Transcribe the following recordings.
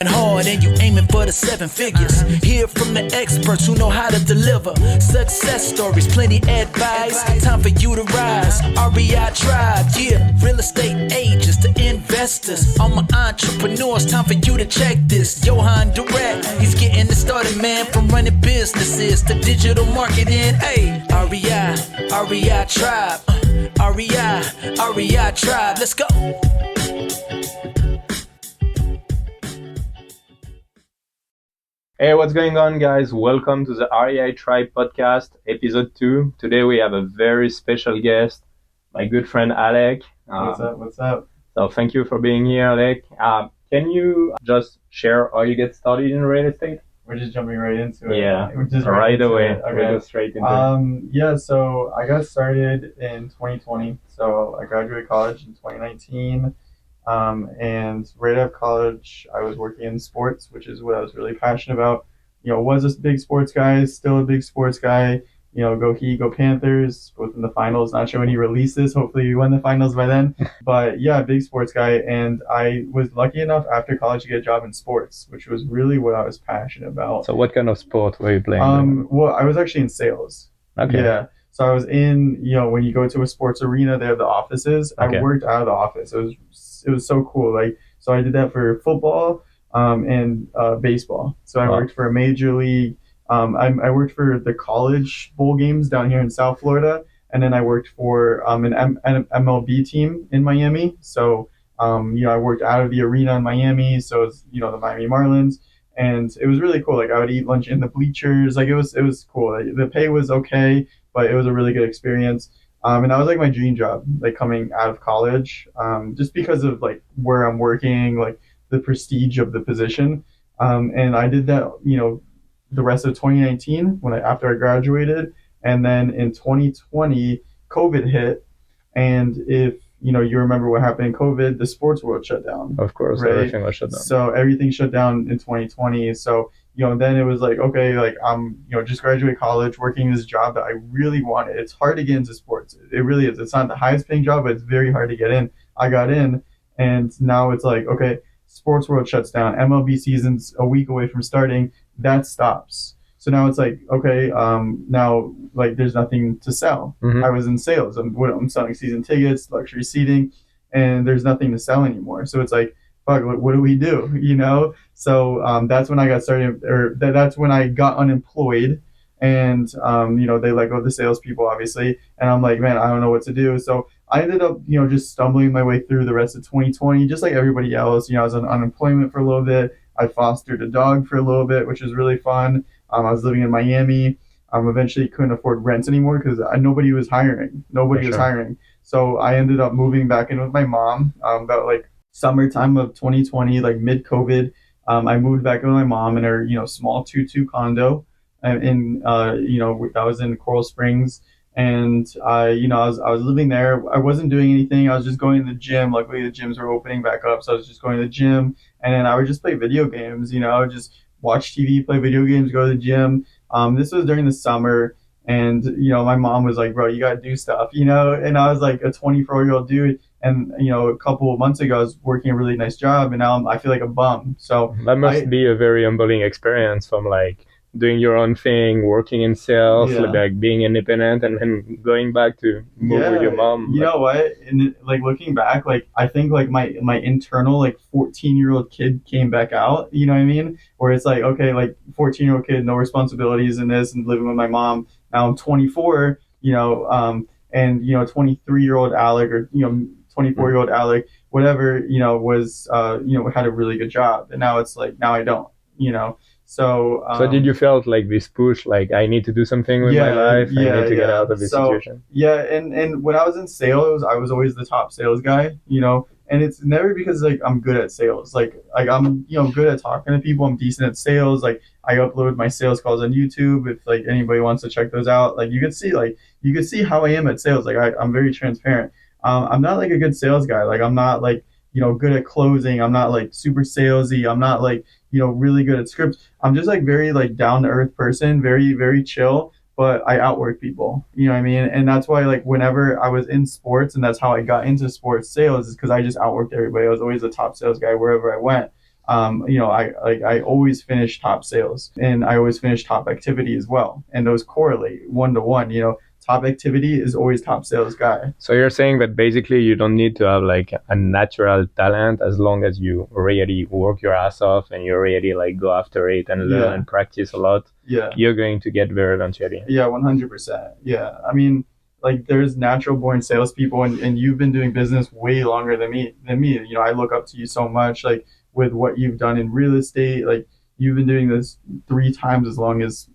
Hard and you aiming for the seven figures. Hear from the experts who know how to deliver success stories, plenty advice. Time for you to rise. REI Tribe, yeah. Real estate agents to investors, all my entrepreneurs. Time for you to check this. Johan Direct, he's getting it started, man. From running businesses to digital marketing. Hey, REI Tribe, REI Tribe. Let's go. Hey, what's going on, guys? Welcome to the REI Tribe podcast, episode 2. Today we have a very special guest, my good friend Alec. What's up? So thank you for being here, Alec. Can you just share how you get started in real estate? We're just jumping right into it. Yeah, We're just right away. Okay. We'll go straight into it. Yeah, so I got started in 2020. So I graduated college in 2019. And right out of college, I was working in sports, which is what I was really passionate about. Was a big sports guy, still a big sports guy. Go Heat, go Panthers, both in the finals. Not sure when he releases. Hopefully, we win the finals by then. But yeah, big sports guy. And I was lucky enough after college to get a job in sports, which was really what I was passionate about. So what kind of sport were you playing? Well, I was actually in sales. Okay. Yeah. So I was in, when you go to a sports arena, they have the offices. Okay. I worked out of the office. It was so cool. So I did that for football, and baseball. So I worked for a major league. I worked for the college bowl games down here in South Florida, and then I worked for an MLB team in Miami. So I worked out of the arena in Miami. So it's the Miami Marlins, and it was really cool. I would eat lunch in the bleachers. It was cool. The pay was okay, but it was a really good experience. And that was my dream job, coming out of college, just because of where I'm working, the prestige of the position. And I did that, the rest of 2019 after I graduated, and then in 2020, COVID hit. And if you remember what happened in COVID, the sports world shut down. Of course, right? Everything was shut down. So everything shut down in 2020. So then it was okay, I'm, just graduate college, working this job that I really wanted. It's hard to get into sports. It really is. It's not the highest paying job, but it's very hard to get in. I got in, and now it's okay, sports world shuts down. MLB season's a week away from starting. That stops. So now it's okay, now there's nothing to sell. Mm-hmm. I was in sales. I'm selling season tickets, luxury seating, and there's nothing to sell anymore. So it's fuck, what do we do? So that's when I got started, or that's when I got unemployed, and they let go of the salespeople, obviously, and I'm man, I don't know what to do. So I ended up just stumbling my way through the rest of 2020, just like everybody else. I was on unemployment for a little bit. I fostered a dog for a little bit, which was really fun. I was living in Miami. Eventually couldn't afford rent anymore because nobody was hiring. Nobody was hiring. So I ended up moving back in with my mom about summertime of 2020, mid-COVID. I moved back in with my mom in her, small 2-2 condo. I was in Coral Springs, and I was living there. I wasn't doing anything. I was just going to the gym. Luckily, the gyms were opening back up, so I was just going to the gym, and then I would just play video games. I would just watch TV, play video games, go to the gym. This was during the summer, and my mom was bro, you gotta do stuff, and I was a 24-year-old dude. And a couple of months ago, I was working a really nice job, and now I feel like a bum. So that must be a very humbling experience from doing your own thing, working in sales, being independent, and then going back to move with your mom. You know what? And looking back, I think my internal 14-year-old kid came back out. You know what I mean? Where it's okay, 14-year-old kid, no responsibilities in this, and living with my mom. Now I'm 24. And 23-year-old Alec, or 24-year-old Alec, whatever, was, had a really good job. And now it's now I don't, So did you felt this push, I need to do something with my life, I need to get out of this situation? Yeah, and when I was in sales, I was always the top sales guy, and it's never because I'm good at sales. I'm good at talking to people. I'm decent at sales. I upload my sales calls on YouTube. If anybody wants to check those out, you could see how I am at sales. I'm very transparent. I'm not a good sales guy. I'm not good at closing. I'm not super salesy. I'm not really good at scripts. I'm just very down to earth person, very, very chill, but I outwork people. You know what I mean? And that's why whenever I was in sports, and that's how I got into sports sales, is because I just outworked everybody. I was always the top sales guy wherever I went. I always finish top sales, and I always finish top activity as well, and those correlate 1 to 1. Top activity is always top sales guy. So you're saying that basically you don't need to have like a natural talent, as long as you really work your ass off and you really like go after it and learn and practice a lot. Yeah, you're going to get there eventually. Yeah, 100%. Yeah, I mean, like there's natural born salespeople, and you've been doing business way longer than me. I look up to you so much, like with what you've done in real estate. Like you've been doing this 3 times as long as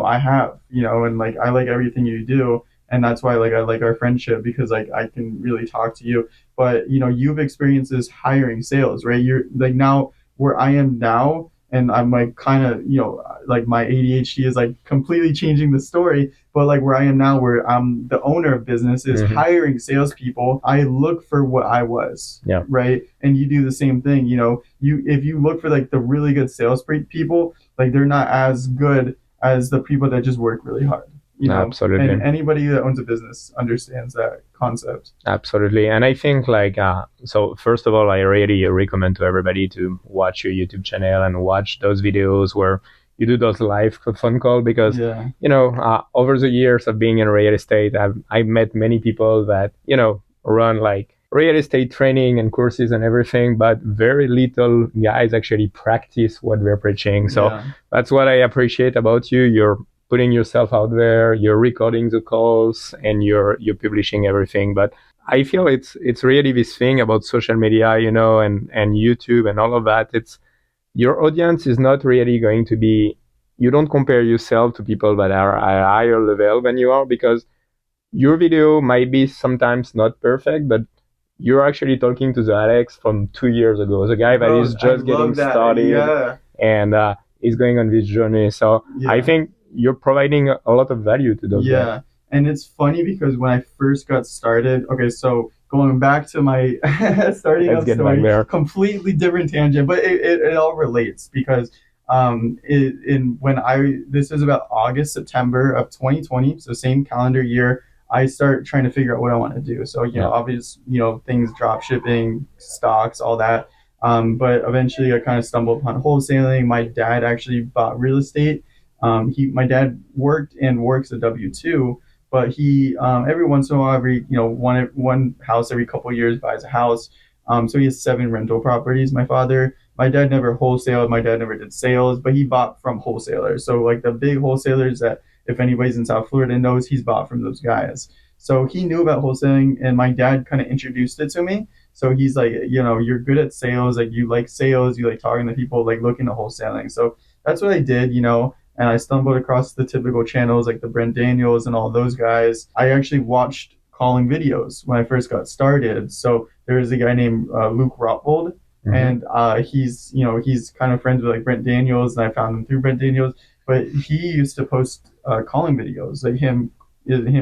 I have. And like I like everything you do, and that's why like I like our friendship, because like I can really talk to you. But you've experienced this hiring sales, right? You're like now where I am now, and I'm like kind of like my ADHD is like completely changing the story. But like where I am now, where I'm the owner of business, is hiring salespeople. I look for what I was, right? And you do the same thing. If you look for like the really good sales people, like they're not as good as the people that just work really hard. Absolutely. And anybody that owns a business understands that concept. Absolutely. And I think like, so first of all, I really recommend to everybody to watch your YouTube channel and watch those videos where you do those live phone calls, because, over the years of being in real estate, I've met many people that, run like real estate training and courses and everything, but very little guys actually practice what they're preaching. So that's what I appreciate about you. You're putting yourself out there, you're recording the calls, and you're publishing everything. But I feel it's really this thing about social media, and YouTube and all of that. It's your audience is not really going to be, you don't compare yourself to people that are at a higher level than you are, because your video might be sometimes not perfect, but you're actually talking to the Alex from 2 years ago, the guy that is just getting started and is going on this journey. So I think you're providing a lot of value to those guys. And it's funny because when I first got started, okay, so going back to my starting up story, completely different tangent, but it all relates, because this is about August, September of 2020, so same calendar year, I start trying to figure out what I want to do. So, obvious, things, drop shipping, stocks, all that. But eventually I kind of stumbled upon wholesaling. My dad actually bought real estate. My dad worked and works a W-2, but he every once in a while, one house every couple of years buys a house. So he has 7 rental properties. My dad never wholesaled. My dad never did sales, but he bought from wholesalers. So like the big wholesalers that, if anybody's in South Florida knows, he's bought from those guys. So he knew about wholesaling, and my dad kind of introduced it to me. So he's like, you're good at sales. Like you like sales, you like talking to people, like looking at wholesaling. So that's what I did, and I stumbled across the typical channels like the Brent Daniels and all those guys. I actually watched calling videos when I first got started. So there was a guy named Luke Rothbold, and he's kind of friends with like Brent Daniels, and I found him through Brent Daniels. But he used to post calling videos, like him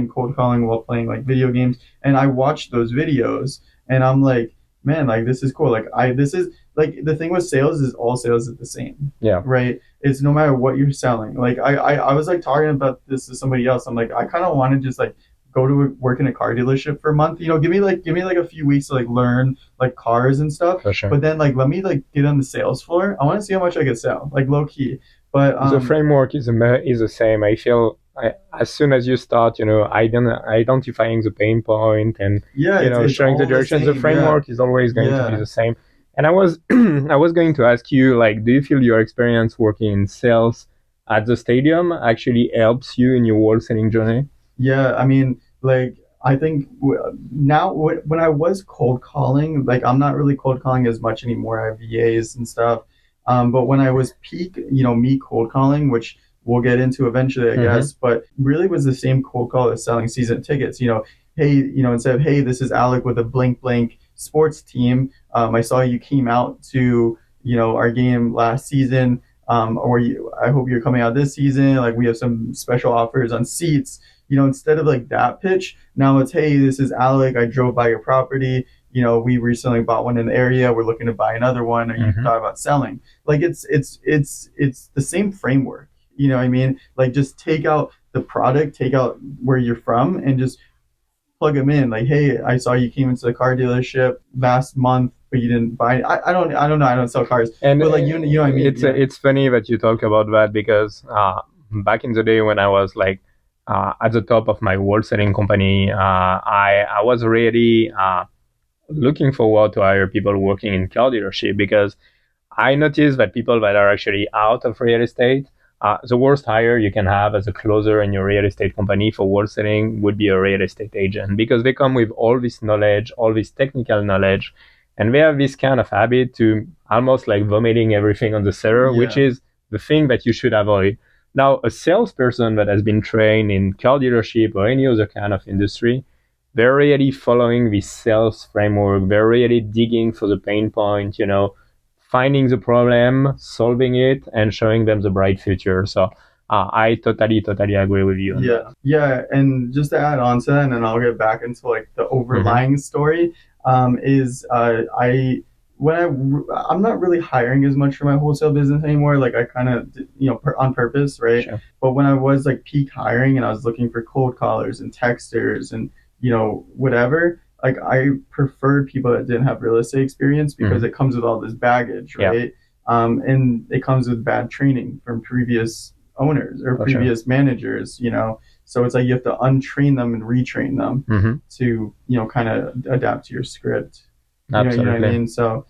cold calling while playing like video games, and I watched those videos, and I'm like, man, like this is cool. This is like the thing with sales is all sales is the same. Right. It's no matter what you're selling. Like I was like talking about this to somebody else. I'm like, I kind of want to just like go to work in a car dealership for a month. Give me like a few weeks to like learn like cars and stuff. For sure. But then like let me like get on the sales floor. I want to see how much I can sell, like low key. But the framework is the same. I feel as soon as you start, identifying the pain point and showing the direction, the framework is always going to be the same. And I was I was going to ask you, like, do you feel your experience working in sales at the stadium actually helps you in your wholesaling journey? Yeah, I mean, like I think now when I was cold calling, like I'm not really cold calling as much anymore. I have VAs and stuff. But when I was peak, me cold calling, which we'll get into eventually, I guess, but really was the same cold call as selling season tickets. Hey, instead of, hey, this is Alec with a blank blank sports team. I saw you came out to, our game last season. I hope you're coming out this season. Like we have some special offers on seats. Instead of like that pitch, now it's, hey, this is Alec. I drove by your property. We recently bought one in the area. We're looking to buy another one. Are you thought about selling? Like it's the same framework. You know what I mean? Like just take out the product, take out where you're from, and just plug them in. Like, hey, I saw you came into the car dealership last month, but you didn't buy it. I don't know. I don't sell cars. And but like, you know what I mean? It's funny that you talk about that because back in the day when I was like at the top of my wholesaling company, I was really looking forward to hire people working in car dealership because I noticed that people that are actually out of real estate, the worst hire you can have as a closer in your real estate company for wholesaling would be a real estate agent because they come with all this knowledge, all this technical knowledge, and they have this kind of habit to almost like vomiting everything on the seller, which is the thing that you should avoid. Now, a salesperson that has been trained in car dealership or any other kind of industry, they're really following this sales framework. They're really digging for the pain point, finding the problem, solving it, and showing them the bright future. So I totally agree with you. Yeah. And just to add on to that, and then I'll get back into like the overlying story, is I'm not really hiring as much for my wholesale business anymore. Like I kind of, on purpose, right? Sure. But when I was like peak hiring and I was looking for cold callers and texters and, whatever, like I preferred people that didn't have real estate experience because it comes with all this baggage, right? And it comes with bad training from previous owners or previous managers, So it's like you have to untrain them and retrain them to, kind of adapt to your script. Absolutely. You know what I mean? So,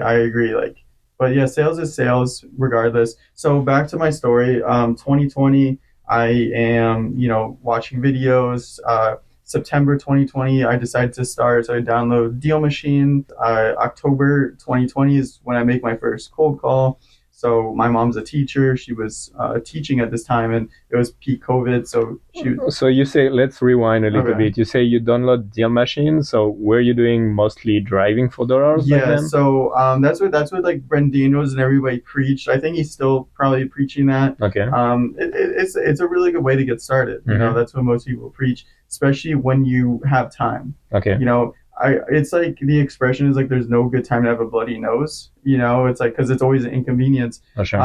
I agree. Like, but yeah, sales is sales regardless. So back to my story, 2020, I am, watching videos, September 2020, I decided to start. So I download Deal Machine. October 2020 is when I make my first cold call. So my mom's a teacher. She was teaching at this time, and it was peak COVID. So you say, let's rewind a little bit. You say you download Deal Machine. So were you doing mostly driving for dollars? Yeah. So that's what like Brent Daniels and everybody preached. I think he's still probably preaching that. Okay. It's a really good way to get started. That's what most people preach, especially when you have time. Okay. It's like the expression is like there's no good time to have a bloody nose. It's like because it's always an inconvenience. Oh, sure.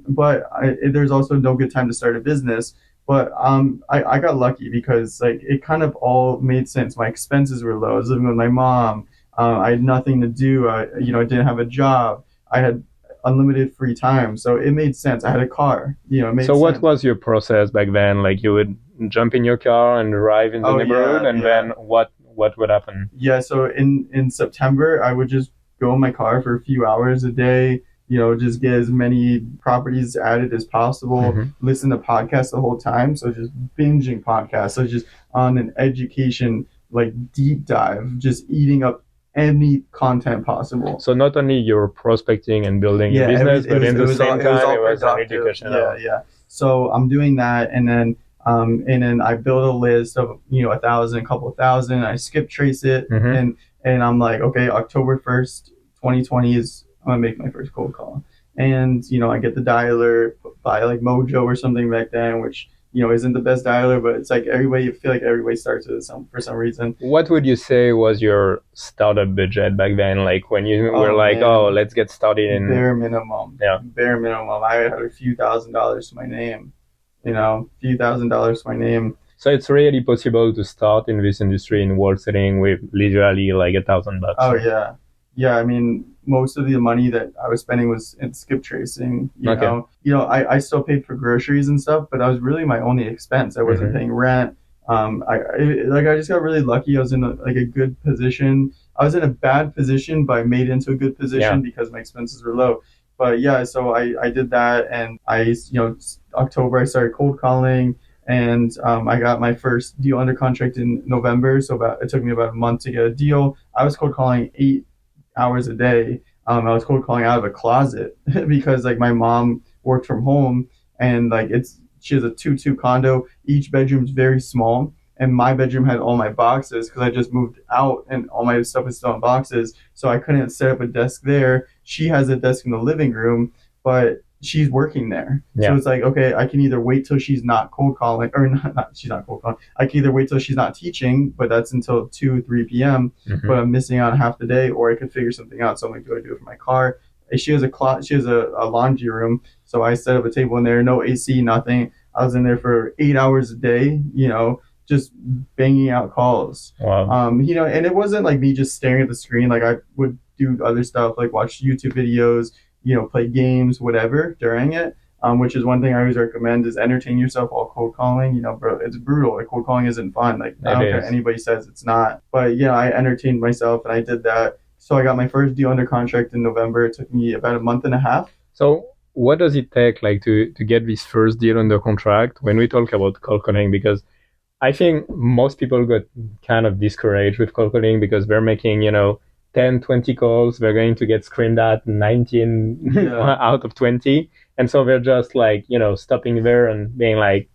But there's also no good time to start a business. But I got lucky because like it kind of all made sense. My expenses were low. I was living with my mom. I had nothing to do. I didn't have a job. I had unlimited free time, so it made sense. I had a car. It made sense. What was your process back then? Like you would jump in your car and drive in the neighborhood, and then what would happen? Yeah, so in September, I would just go in my car for a few hours a day, just get as many properties added as possible, listen to podcasts the whole time. So just binging podcasts. So just on an education, like deep dive, just eating up any content possible. So not only you're prospecting and building your business, but in the same time, it was an educational. Yeah. So I'm doing that, and then I build a list of 1,000, a couple of thousand. I skip trace it, and I'm like, okay, October 1st, 2020 is I'm gonna make my first cold call, and I get the dialer by like Mojo or something back then, which isn't the best dialer, but it's like you feel like everybody starts with for some reason. What would you say was your startup budget back then? Like when you were like, man, let's get started in bare minimum. Yeah, bare minimum. I had a few $1,000s to my name. Few $1,000s to my name. So it's really possible to start in this industry in wholesaling with literally like $1,000. Oh yeah. Yeah, I mean, most of the money that I was spending was in skip tracing. You know, I still paid for groceries and stuff, but that was really my only expense. I wasn't paying rent. I just got really lucky. I was in a good position. I was in a bad position, but I made it into a good position because my expenses were low. But yeah, so I did that, and October I started cold calling, and I got my first deal under contract in November. So it took me about a month to get a deal. I was cold calling 8 hours a day. I was cold calling out of a closet because like my mom worked from home, and she has a 2-2 condo. Each bedroom's very small, and my bedroom had all my boxes because I just moved out and all my stuff was still in boxes. So I couldn't set up a desk there. She has a desk in the living room, but she's working there. Yeah. So it's like, okay, I can either wait till she's not cold calling, or she's not cold calling. I can either wait till she's not teaching, but that's until 2-3 p.m. But I'm missing out half the day, or I could figure something out. So I'm like, do I do it for my car? She has a laundry room, so I set up a table in there, no AC, nothing. I was in there for 8 hours a day, just banging out calls. Wow. And it wasn't like me just staring at the screen. Like I would do other stuff, like watch YouTube videos, play games, whatever during it. Which is one thing I always recommend is entertain yourself while cold calling. Bro, it's brutal. Like cold calling isn't fun. Like I don't care anybody says it's not. But yeah, I entertained myself and I did that. So I got my first deal under contract in November. It took me about a month and a half. So what does it take like to get this first deal under contract when we talk about cold calling? Because I think most people got kind of discouraged with cold calling because they're making, 10, 20 calls. They're going to get screamed at 19 out of 20. And so they're just like, stopping there and being like,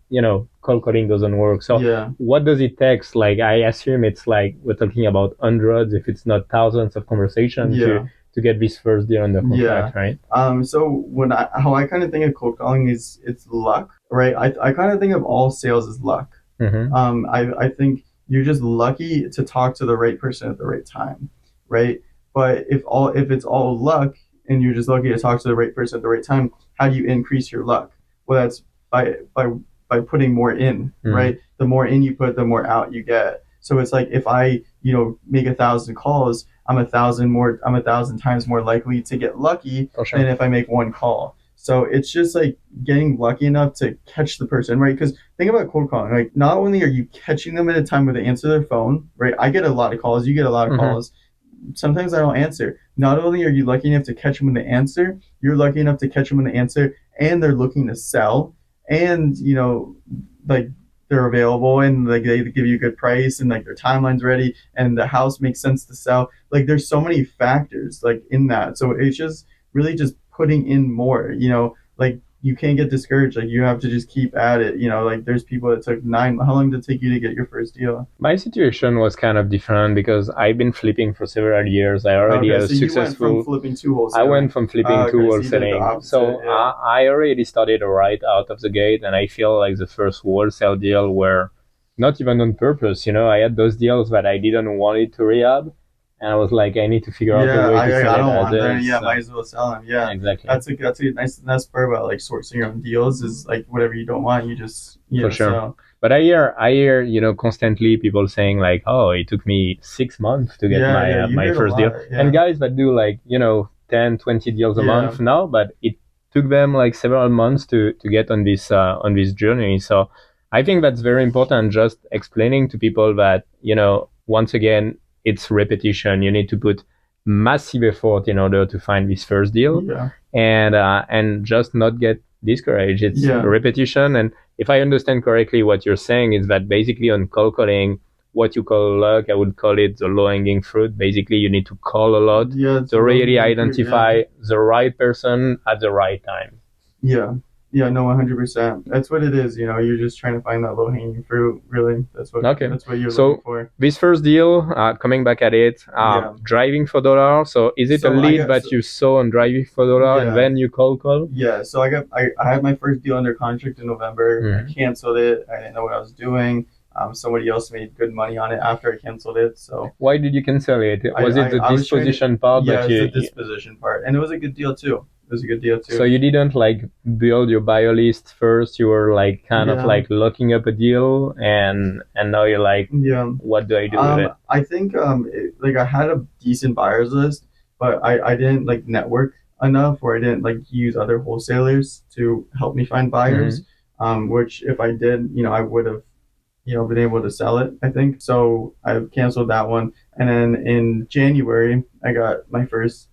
cold calling doesn't work. So what does it take? Like, I assume it's like we're talking about hundreds, if it's not thousands of conversations to get this first deal under contract, right? So how I kind of think of cold calling is it's luck, right? I kind of think of all sales as luck. Mm-hmm. I think you're just lucky to talk to the right person at the right time, right? But if it's all luck and you're just lucky to talk to the right person at the right time, how do you increase your luck? Well, that's by putting more in, right? The more in you put, the more out you get. So it's like if I make 1,000 calls, I'm 1,000 times more likely to get lucky than if I make one call. So it's just like getting lucky enough to catch the person, right? Because think about cold calling. Like not only are you catching them at a time where they answer their phone, right? I get a lot of calls. You get a lot of calls. Sometimes I don't answer. Not only are you lucky enough to catch them when they answer, you're lucky enough to catch them when they answer, and they're looking to sell, and like they're available, and like they give you a good price, and like their timeline's ready, and the house makes sense to sell. Like there's so many factors like in that. So it's just really just putting in more. Like you can't get discouraged. Like you have to just keep at it. Like there's people that took how long did it take you to get your first deal? My situation was kind of different because I've been flipping for several years. I already had a successful. You went from flipping to wholesaling. I went from flipping to wholesaling. So I already started right out of the gate, and I feel like the first wholesale deal were not even on purpose. I had those deals that I didn't want it to rehab. And I was like, I need to figure out a way to sell I don't it want them. so. Might as well sell them. Yeah, exactly. That's a nice part about like sourcing your own deals is like whatever you don't want, you just for sure. Sell. But I hear constantly people saying like, oh, it took me 6 months to get my first deal. And guys that do like 10, 20 deals a month now, but it took them like several months to get on this journey. So I think that's very important. Just explaining to people that once again, it's repetition. You need to put massive effort in order to find this first deal, and just not get discouraged. It's repetition. And if I understand correctly, what you're saying is that basically on cold calling, what you call luck, I would call it the low-hanging fruit. Basically, you need to call a lot to really identify the right person at the right time. Yeah, no, 100%. That's what it is. You're just trying to find that low-hanging fruit. Really, that's what you're looking for. This first deal, coming back at it, driving for dollar. So is it a lead that you saw on driving for dollar and then you cold call? Yeah. So I had my first deal under contract in November. I canceled it. I didn't know what I was doing. Somebody else made good money on it after I canceled it. So why did you cancel it? Was it the disposition part? Yeah, it was the disposition part, and it was a good deal too. It was a good deal too. So you didn't like build your buyer list first. You were like kind of like locking up a deal, and now you're like, what do I do with it? I think I had a decent buyers list, but I didn't like network enough, or I didn't like use other wholesalers to help me find buyers. Which if I did, I would have been able to sell it, I think. So I canceled that one. And then in January, I got my first,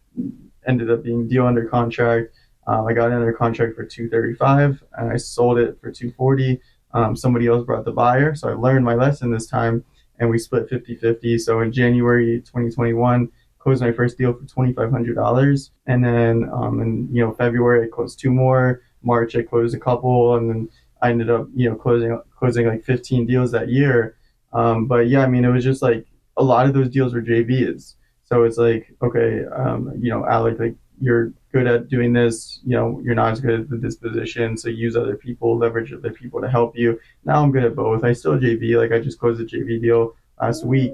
ended up being deal under contract. I got it under contract for $235 and I sold it for $240. Somebody else brought the buyer. So I learned my lesson this time and we split 50-50. So in January 2021, closed my first deal for $2,500. And then in February, I closed 2 more. March, I closed a couple. And then I ended up, closing like 15 deals that year. But yeah, I mean, it was just like a lot of those deals were JVs. So it's like, okay, Alec, like you're good at doing this, you're not as good at the disposition. So use other people, leverage other people to help you. Now I'm good at both. I still JV, like I just closed a JV deal last week.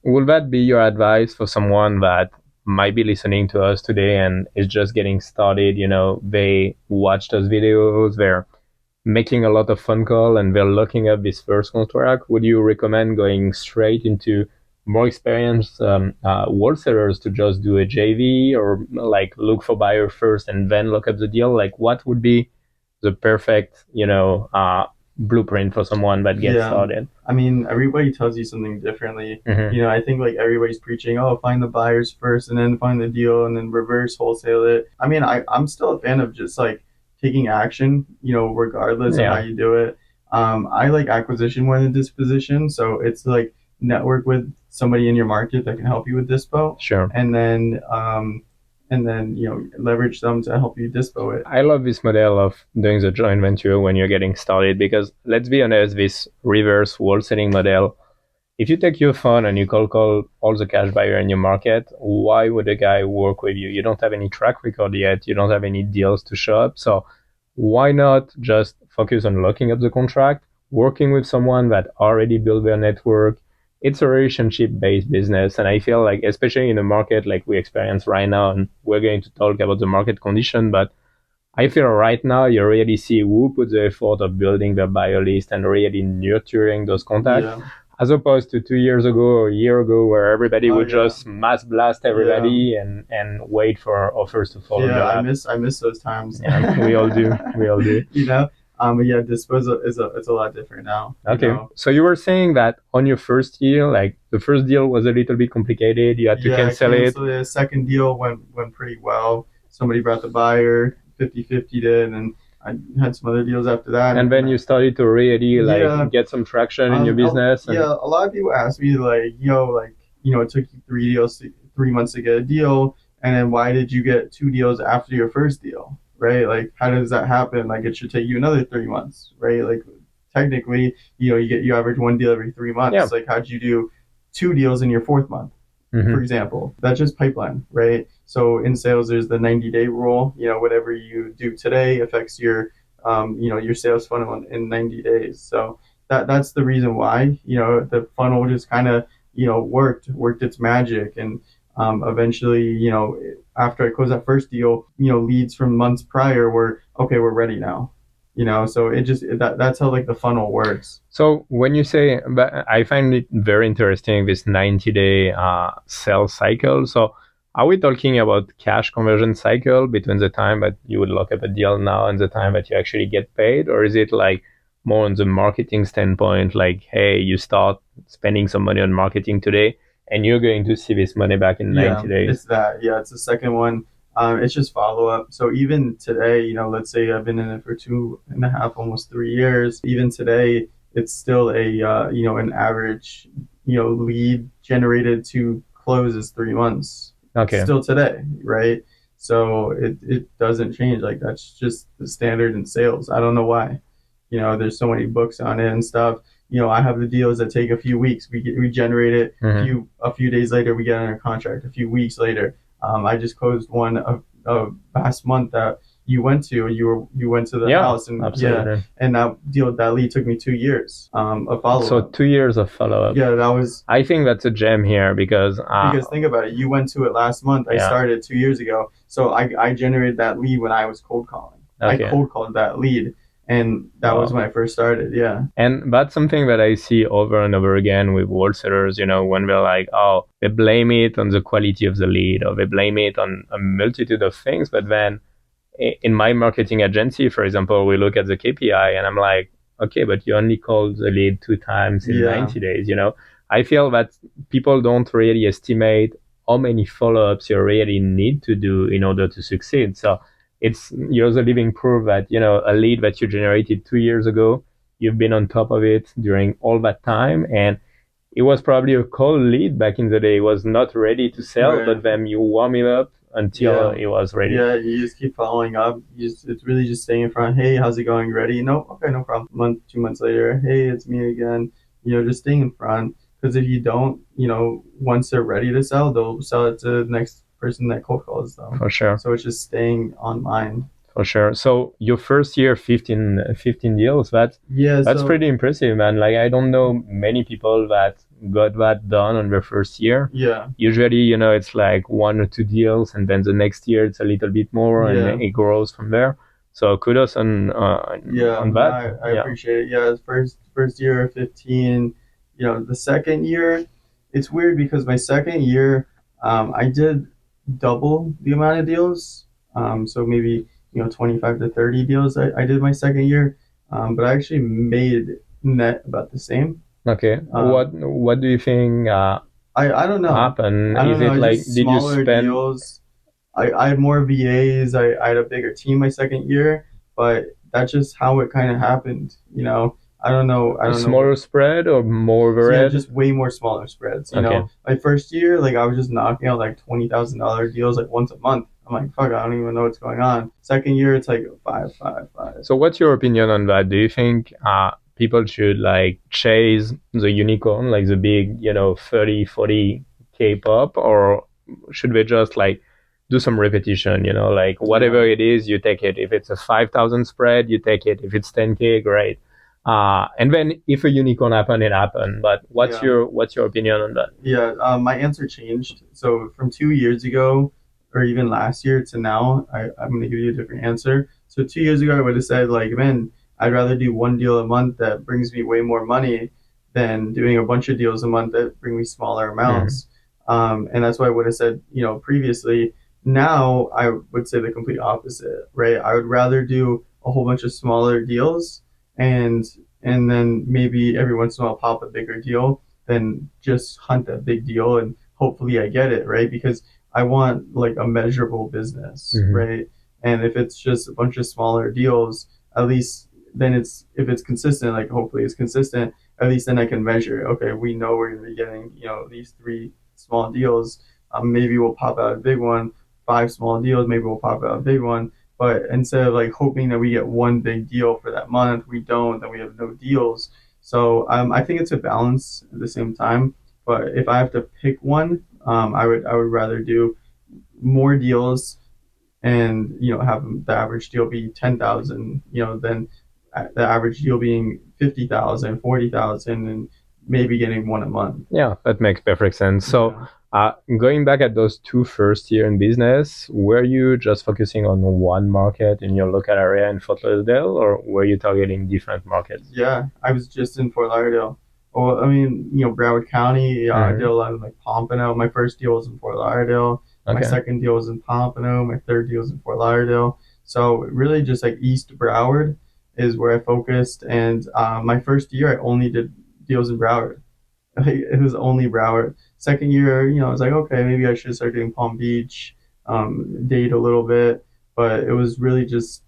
Will that be your advice for someone that might be listening to us today and is just getting started? They watch those videos, they're making a lot of phone call and they're locking up this first contract, would you recommend going straight into more experienced wholesalers to just do a JV, or like look for buyer first and then lock up the deal? Like, what would be the perfect, blueprint for someone that gets started? I mean, everybody tells you something differently. I think like everybody's preaching, oh, find the buyers first and then find the deal and then reverse wholesale it. I mean, I'm still a fan of just like taking action, regardless of how you do it. I like acquisition more than disposition. So it's like network with somebody in your market that can help you with dispo. Sure. And then leverage them to help you dispo it. I love this model of doing the joint venture when you're getting started, because let's be honest, this reverse wholesaling model, if you take your phone and you call all the cash buyer in your market, why would a guy work with you? You don't have any track record yet. You don't have any deals to show up. So why not just focus on locking up the contract, working with someone that already built their network? It's a relationship-based business, and I feel like, especially in a market like we experience right now, and we're going to talk about the market condition, but I feel right now you really see who put the effort of building their buyer list and really nurturing those contacts, as opposed to 2 years ago or a year ago, where everybody would just mass blast everybody and wait for offers to follow. I miss those times. Yeah, we all do. But yeah, disposal it's a lot different now. Okay. So you were saying that on your first year, like the first deal was a little bit complicated. You had to cancel it. So the second deal went pretty well. Somebody brought the buyer, 50-50 did, and I had some other deals after that. And then you started to really get some traction in your business. A lot of people ask me like, it took you 3 months to get a deal, and then why did you get 2 deals after your first deal? Right? Like, how does that happen? Like, it should take you another 3 months, right? Like, technically, you average 1 deal every 3 months. Yeah. Like, how'd you do 2 deals in your 4th month, for example? That's just pipeline, right? So in sales, there's the 90-day rule. Whatever you do today affects your sales funnel in 90 days. So that's the reason why, the funnel just kind of, worked its magic. And eventually, after I closed that first deal, leads from months prior were, okay, we're ready now. So it just, that's how like the funnel works. So when you say, but I find it very interesting, this 90-day sales cycle. So are we talking about cash conversion cycle between the time that you would lock up a deal now and the time that you actually get paid? Or is it like more on the marketing standpoint, like, hey, you start spending some money on marketing today and you're going to see this money back in 90 days? It's that. Yeah, it's the second one. It's just follow up. So even today, let's say I've been in it for 2.5, almost 3 years. Even today, it's still an average, lead generated to close is 3 months. Okay. Still today, right? So it doesn't change. Like, that's just the standard in sales. I don't know why. There's so many books on it and stuff. I have the deals that take a few weeks. We generate it. A few days later, we get under contract. A few weeks later, I just closed one last month that you went to. You went to the house, and and that lead took me 2 years of follow up. So 2 years of follow up. Yeah, that was. I think that's a gem here because think about it. You went to it last month. I started 2 years ago, so I generated that lead when I was cold calling. Okay. I cold called that lead. And that was when I first started, yeah. And that's something that I see over and over again with wholesalers, when they're like, oh, they blame it on the quality of the lead, or they blame it on a multitude of things. But then in my marketing agency, for example, we look at the KPI and I'm like, okay, but you only called the lead 2 times in 90 days, I feel that people don't really estimate how many follow-ups you really need to do in order to succeed. So you're the living proof that, a lead that you generated 2 years ago, you've been on top of it during all that time. And it was probably a cold lead back in the day. It was not ready to sell, but then you warm it up until it was ready. Yeah, you just keep following up. It's really just staying in front. Hey, how's it going? Ready? No? Okay, no problem. 2 months later, hey, it's me again. Just staying in front. Because if you don't, once they're ready to sell, they'll sell it to the next person that cold calls them. For sure. So it's just staying on mind. For sure. So your first year, 15 deals, that's pretty impressive, man. Like, I don't know many people that got that done on their first year. Yeah. Usually, it's like 1 or 2 deals, and then the next year it's a little bit more, and it grows from there. So kudos on that. I appreciate it. Yeah, first year 15. The second year, it's weird because my second year, I did double the amount of deals. So maybe 25 to 30 deals I did my second year, but I actually made net about the same. Okay. What do you think I don't know. happened? I don't Is know. it It's like just did you smaller spend deals. I had more VAs. I had a bigger team my second year, but that's just how it kind of happened. I don't know. I a don't smaller know. spread or more So yeah, overhead? just way more smaller spreads. Okay. My first year, like I was just knocking out like $20,000 deals like once a month. I'm like, fuck, I don't even know what's going on. Second year, it's like five, five, five. So what's your opinion on that? Do you think people should like chase the unicorn, like the big, 30, 40K pop, or should they just like do some repetition, like whatever it is, you take it. If it's a 5,000 spread, you take it. If it's 10K, great. And then if a unicorn happen, it happened. But what's your opinion on that? Yeah, my answer changed. So from 2 years ago, or even last year to now, I'm going to give you a different answer. So 2 years ago, I would have said like, man, I'd rather do one deal a month that brings me way more money than doing a bunch of deals a month that bring me smaller amounts. And that's why I would have said, previously. Now I would say the complete opposite, right? I would rather do a whole bunch of smaller deals and and then maybe every once in a while pop a bigger deal than just hunt that big deal and hopefully I get it, right? Because I want like a measurable business, right? And if it's just a bunch of smaller deals, at least then if it's consistent, like hopefully it's consistent, at least then I can measure, okay, we know we're going to be getting, these 3 small deals. Maybe we'll pop out a big one, 5 small deals, maybe we'll pop out a big one. But instead of like hoping that we get one big deal for that month, we don't, then we have no deals. So I think it's a balance at the same time. But if I have to pick one, I would rather do more deals and have the average deal be 10,000, than the average deal being 50,000, 40,000, and maybe getting one a month. Yeah, that makes perfect sense. So going back at those 2 first year in business, were you just focusing on one market in your local area in Fort Lauderdale, or were you targeting different markets? Yeah, I was just in Fort Lauderdale. Well, I mean, Broward County. I did a lot of like Pompano. My first deal was in Fort Lauderdale. My second deal was in Pompano. My third deal was in Fort Lauderdale. So really just like East Broward is where I focused. And my first year, I only did deals in Broward. It was only Broward. Second year, I was like, okay, maybe I should start doing Palm Beach, Dade a little bit. But it was really just,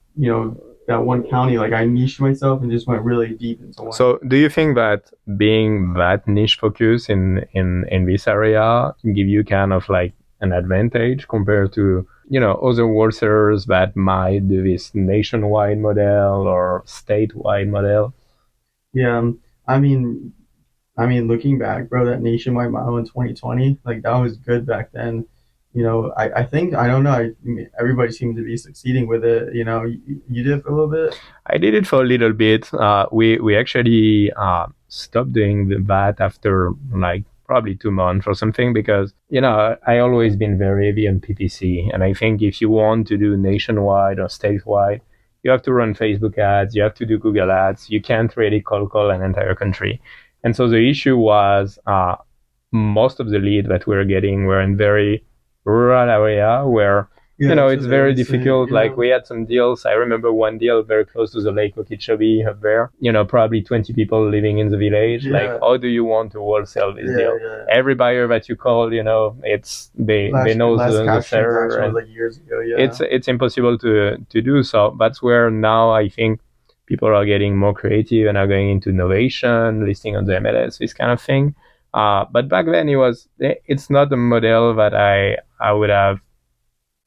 that one county, like I niched myself and just went really deep into one. So do you think that being that niche focus in this area give you kind of like an advantage compared to other wholesalers that might do this nationwide model or statewide model? Yeah, I mean, looking back, bro, that nationwide model in 2020, like that was good back then. I think, I don't know, everybody seemed to be succeeding with it. You did it for a little bit? I did it for a little bit. We actually stopped doing that after like probably 2 months or something because, I always been very heavy on PPC. And I think if you want to do nationwide or statewide, you have to run Facebook ads, you have to do Google ads. You can't really cold call an entire country. And so the issue was most of the leads that we were getting were in very rural area where it's very difficult. Like we had some deals. I remember one deal very close to the Lake Okeechobee up there. Probably 20 people living in the village. Like, how do you want to wholesale this deal? Every buyer that you call, they know the seller. And like years ago. It's impossible to do so. That's where now I think people are getting more creative and are going into innovation, listing on the MLS, this kind of thing. But back then it's not a model that I would have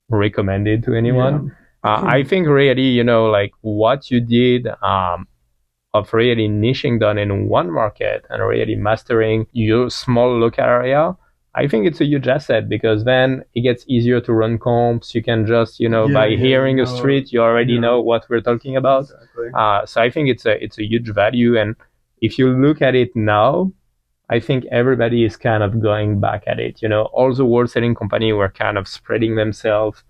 recommended to anyone. I think really, like what you did of really niching down in one market and really mastering your small local area, I think it's a huge asset because then it gets easier to run comps. You can just, by hearing a street, you already know what we're talking about. Exactly. So I think it's a huge value. And if you look at it now, I think everybody is kind of going back at it. All the wholesaling companies were kind of spreading themselves,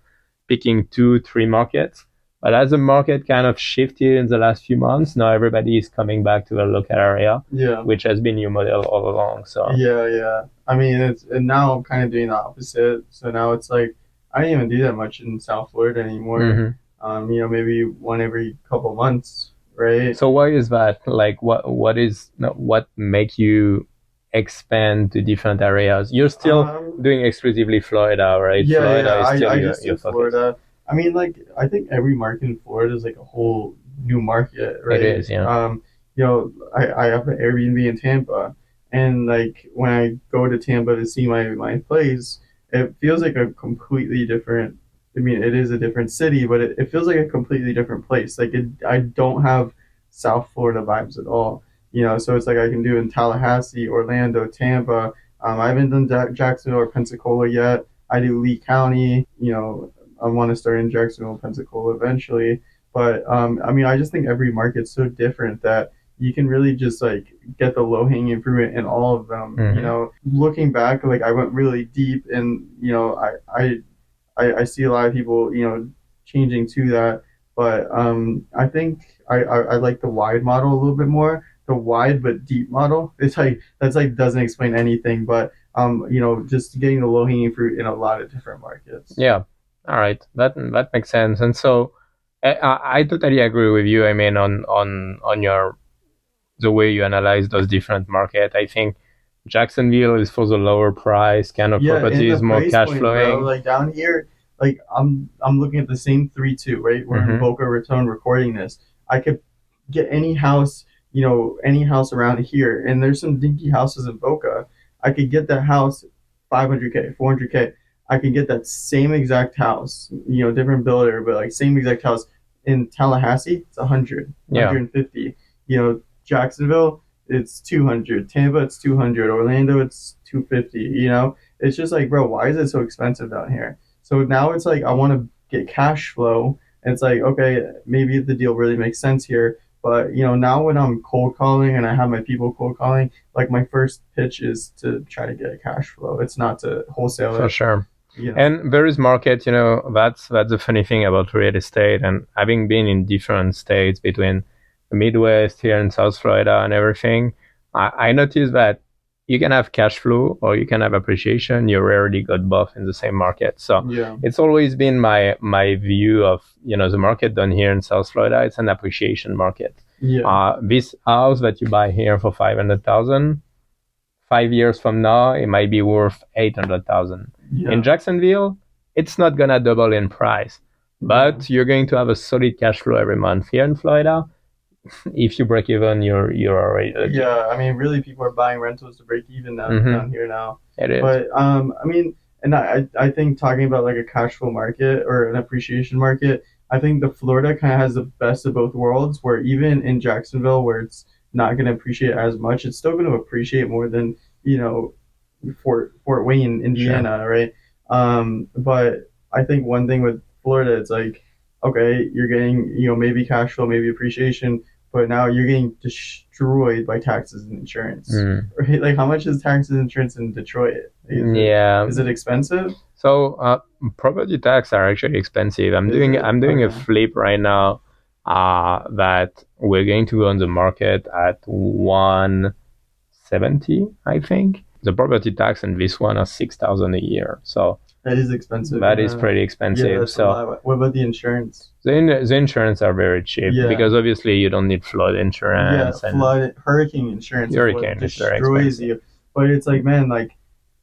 picking 2-3 markets. But as the market kind of shifted in the last few months, now everybody is coming back to the local area, which has been your model all along. So yeah. I mean, and now I'm kind of doing the opposite. So now it's like I don't even do that much in South Florida anymore. Maybe one every couple months, right? So why is that? Like, what make you expand to different areas? You're still doing exclusively Florida, right? Yeah, Florida is still I your just do focus. Florida. I mean, like, I think every market in Florida is like a whole new market, right? It is, yeah. I have an Airbnb in Tampa, and like when I go to Tampa to see my place, it feels like a completely different. I mean, it is a different city, but it feels like a completely different place. Like I don't have South Florida vibes at all. So it's like I can do in Tallahassee, Orlando, Tampa. I haven't done Jacksonville or Pensacola yet. I do Lee County. I want to start in Jacksonville, Pensacola eventually. But I mean, I just think every market's so different that you can really just like get the low hanging fruit in all of them. Looking back, like I went really deep, and I see a lot of people changing to that. But I think I like the wide model a little bit more. The wide but deep model. It's like that's like doesn't explain anything, but just getting the low hanging fruit in a lot of different markets. Yeah. All right. That makes sense. And so I totally agree with you. I mean, on your the way you analyze those different markets. I think Jacksonville is for the lower price kind of properties, more cash flowing. Like down here, like I'm looking at the same 3-2, right? We're in Boca Raton recording this. I could get any house, any house around here, and there's some dinky houses in Boca. I could get that house 500K, 400K. I could get that same exact house, different builder, but like same exact house in Tallahassee. It's 100, 150. Jacksonville, it's 200. Tampa, it's 200. Orlando, it's 250. It's just like, bro, why is it so expensive down here? So now it's like I want to get cash flow. And it's like, okay, maybe the deal really makes sense here. But now when I'm cold calling and I have my people cold calling, like my first pitch is to try to get cash flow. It's not to wholesale it. For sure. And various markets, that's the funny thing about real estate. And having been in different states between the Midwest here in South Florida and everything, I noticed that you can have cash flow or you can have appreciation. You rarely got both in the same market. So it's always been my view of, the market down here in South Florida. It's an appreciation market. This house that you buy here for $500,000, 5 years from now, it might be worth $800,000. In Jacksonville, it's not gonna double in price, but you're going to have a solid cash flow every month. Here in Florida, if you break even, you're already lucky. Yeah, I mean, really, people are buying rentals to break even now down here now. It is. But I mean, and I think talking about like a cash flow market or an appreciation market, I think the Florida kind of has the best of both worlds. Where even in Jacksonville, where it's not going to appreciate as much, it's still going to appreciate more than Fort Wayne, Indiana, right? But I think one thing with Florida, it's like, okay, you're getting maybe cash flow, maybe appreciation, but now you're getting destroyed by taxes and insurance, right? Like, how much is taxes and insurance in Detroit? Is it expensive? So property tax are actually expensive. I'm doing a flip right now that we're going to go on the market at 170, I think. The property tax in this one are $6,000 a year. So that is expensive. That is pretty expensive. Yeah, that's a lot. What about the insurance? The insurance are very cheap because obviously you don't need flood insurance. Yeah, hurricane insurance. Hurricane is very expensive. You. But it's like, man,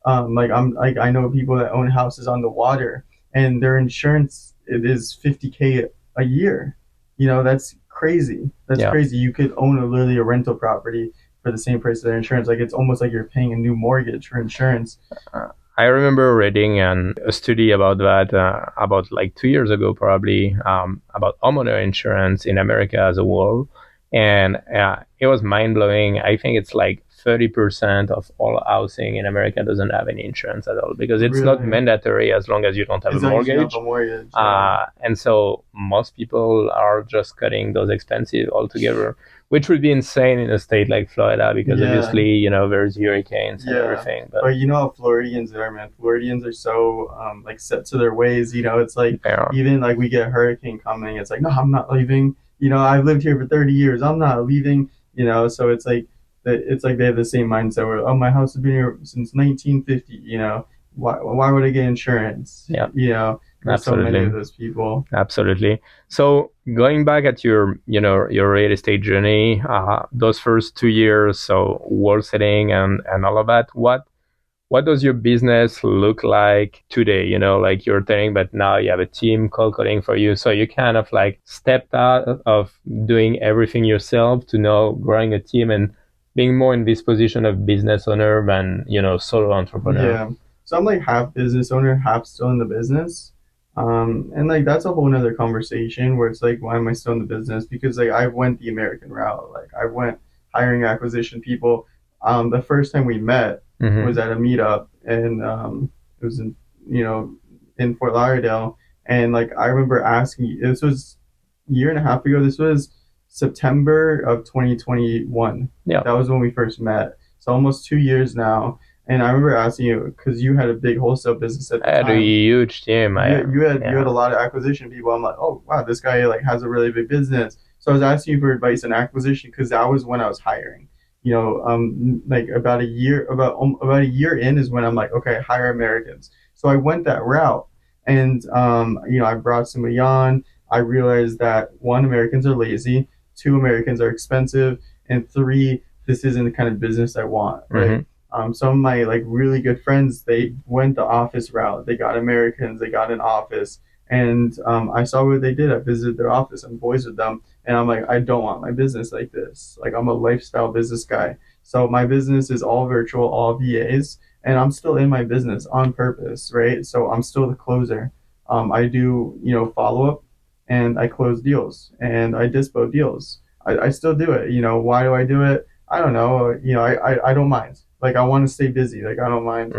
I know people that own houses on the water, and their insurance it is $50K a year. That's crazy. That's crazy. You could own literally a rental property for the same price of their insurance. Like, it's almost like you're paying a new mortgage for insurance. I remember reading a study about that about like 2 years ago, probably, about homeowner insurance in America as a whole. And it was mind blowing. I think it's like 30% of all housing in America doesn't have any insurance at all because it's not mandatory as long as you don't have a mortgage. And so most people are just cutting those expenses altogether, which would be insane in a state like Florida because obviously, you know, there's hurricanes and everything. But you know how Floridians are, man. Floridians are so like set to their ways. You know, it's like even like we get a hurricane coming, it's like, no, I'm not leaving. You know, I've lived here for 30 years. I'm not leaving. You know, so it's like they have the same mindset where, oh, my house has been here since 1950. You know, why would I get insurance? Yeah. You know, there's Absolutely. so many of those people. Absolutely. So going back at your, you know, your real estate journey, those first 2 years, so wholesaling and all of that, what does your business look like today? You know, like you're telling, but now you have a team cold calling for you. So you kind of like stepped out of doing everything yourself to now growing a team and being more in this position of business owner than, you know, solo entrepreneur. Yeah. So I'm like half business owner, half still in the business. And like that's a whole nother conversation where it's like, why am I still in the business? Because like I went the American route. Like I went hiring acquisition people. The first time we met was at a meetup, and it was in in Fort Lauderdale. And like I remember asking, this was a year and a half ago. This was September of 2021. Yeah. That was when we first met. So almost 2 years now. And I remember asking you because you had a big wholesale business at the time. I had a huge team. You had a lot of acquisition people. I'm like, oh wow, this guy like has a really big business. So I was asking you for advice on acquisition because that was when I was hiring. You know, like about a year in is when I'm like, okay, hire Americans. So I went that route, and you know, I brought somebody on. I realized that one, Americans are lazy. Two, Americans are expensive, and three, this isn't the kind of business I want. Right. Some of my like really good friends, they went the office route. They got Americans, they got an office, and I saw what they did. I visited their office and voiced with them, and I'm like, I don't want my business like this. Like I'm a lifestyle business guy, so my business is all virtual, all VAs, and I'm still in my business on purpose, right? So I'm still the closer. I do follow up, and I close deals, and I dispo deals. I still do it. You know, why do I do it? I don't know. You know, I don't mind. Like I want to stay busy. Like I don't mind.